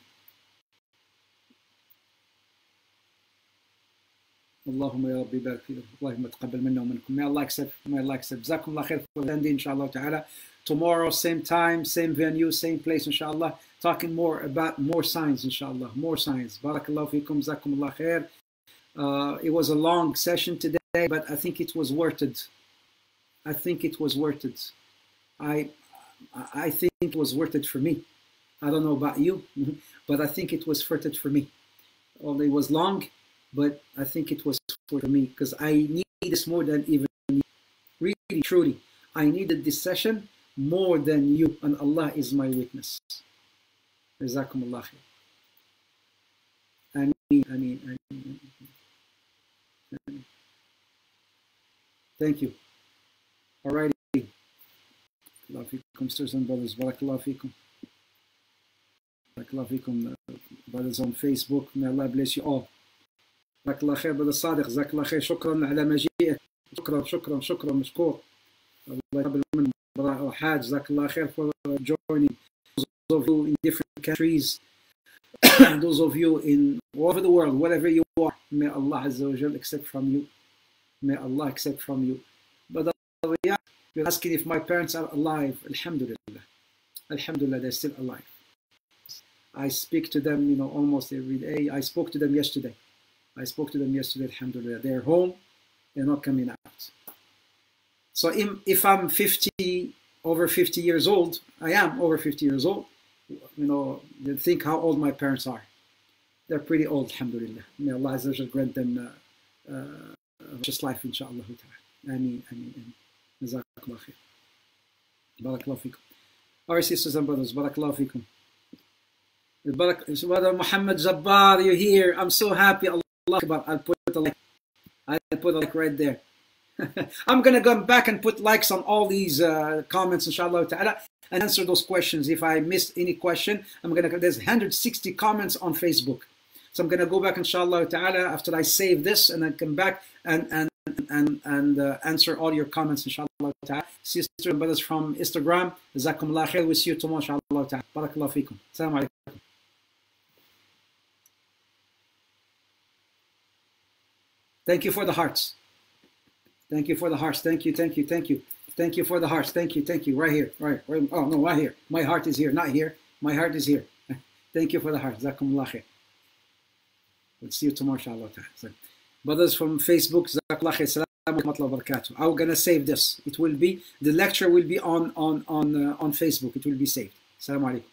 اللهم يا ربي بارك فيكم. اللهم تقبل منا ومنكم. May Allah accept. Jazakumullah khair for attending, inshallah ta'ala. Tomorrow, same time, same venue, same place, inshallah. Talking more about more signs, inshallah. More signs. Barakallahu fikum. Jazakumullah khair. It was a long session today, but I think it was worth it. I think it was worth it for me. I don't know about you, but I think it was worth it for me. Although it was long, but I think it was for me, because I need this more than even you. Really, truly. I needed this session more than you, and Allah is my witness. Jazakumullah khair. Ameen, ameen, ameen. Thank you. All righty. Barakallahu fikum, sisters and brothers. Barakallahu fikum. Barakallahu fikum, brothers on Facebook. May Allah bless you all. Barakallahu khair, brother Sadiq. Jazakallahu khair. Shukran ala maji'ik. Shukran, mashkoor. Allah yaqabbal min brother Hajj. Jazakallahu khair for joining. Those of you in different countries, those of you in all over the world, wherever you are, may Allah Azza wa Jal accept from you. May Allah accept from you. But Riad, you're asking if my parents are alive. Alhamdulillah. Alhamdulillah, they're still alive. I speak to them, you know, almost every day. I spoke to them yesterday. Alhamdulillah. They're home, they're not coming out. So if I'm over 50 years old, I am over 50 years old, you know, think how old my parents are. They're pretty old, alhamdulillah. May Allah Azza wa Jal grant them just life, inshallah ta'ala. Ameen, ameen, ameen. Jazakallah khair. Barakallahu fikum. All right, sisters and brothers, barakallahu fikum. Brother Muhammad Jabbar, you're here. I'm so happy. Allah Akbar. I'll put a like. Right there. I'm going to go back and put likes on all these comments, inshallah ta'ala, and answer those questions. If I missed any question, there's 160 comments on Facebook. So I'm going to go back, inshallah ta'ala, after I save this, and then come back and answer all your comments, inshallah ta'ala. Sisters and brothers from Instagram, jazakumullah khair. We'll see you tomorrow, inshallah ta'ala. Barakallahu feekum. Assalamu alaikum. Thank you for the hearts. Thank you for the hearts. Thank you, thank you, thank you. Thank you for the hearts. Thank you, thank you. Right here. Right. Oh, no, right here. My heart is here, not here. My heart is here. Thank you for the hearts. Jazakumullah khair. We'll see you tomorrow, inshallah. Brothers from Facebook, jazakumullah khair. Assalamu alaikum wa rahmatullahi wa barakatuh. I'm going to save this. It will be, the lecture will be on Facebook. It will be saved. Assalamu alaikum.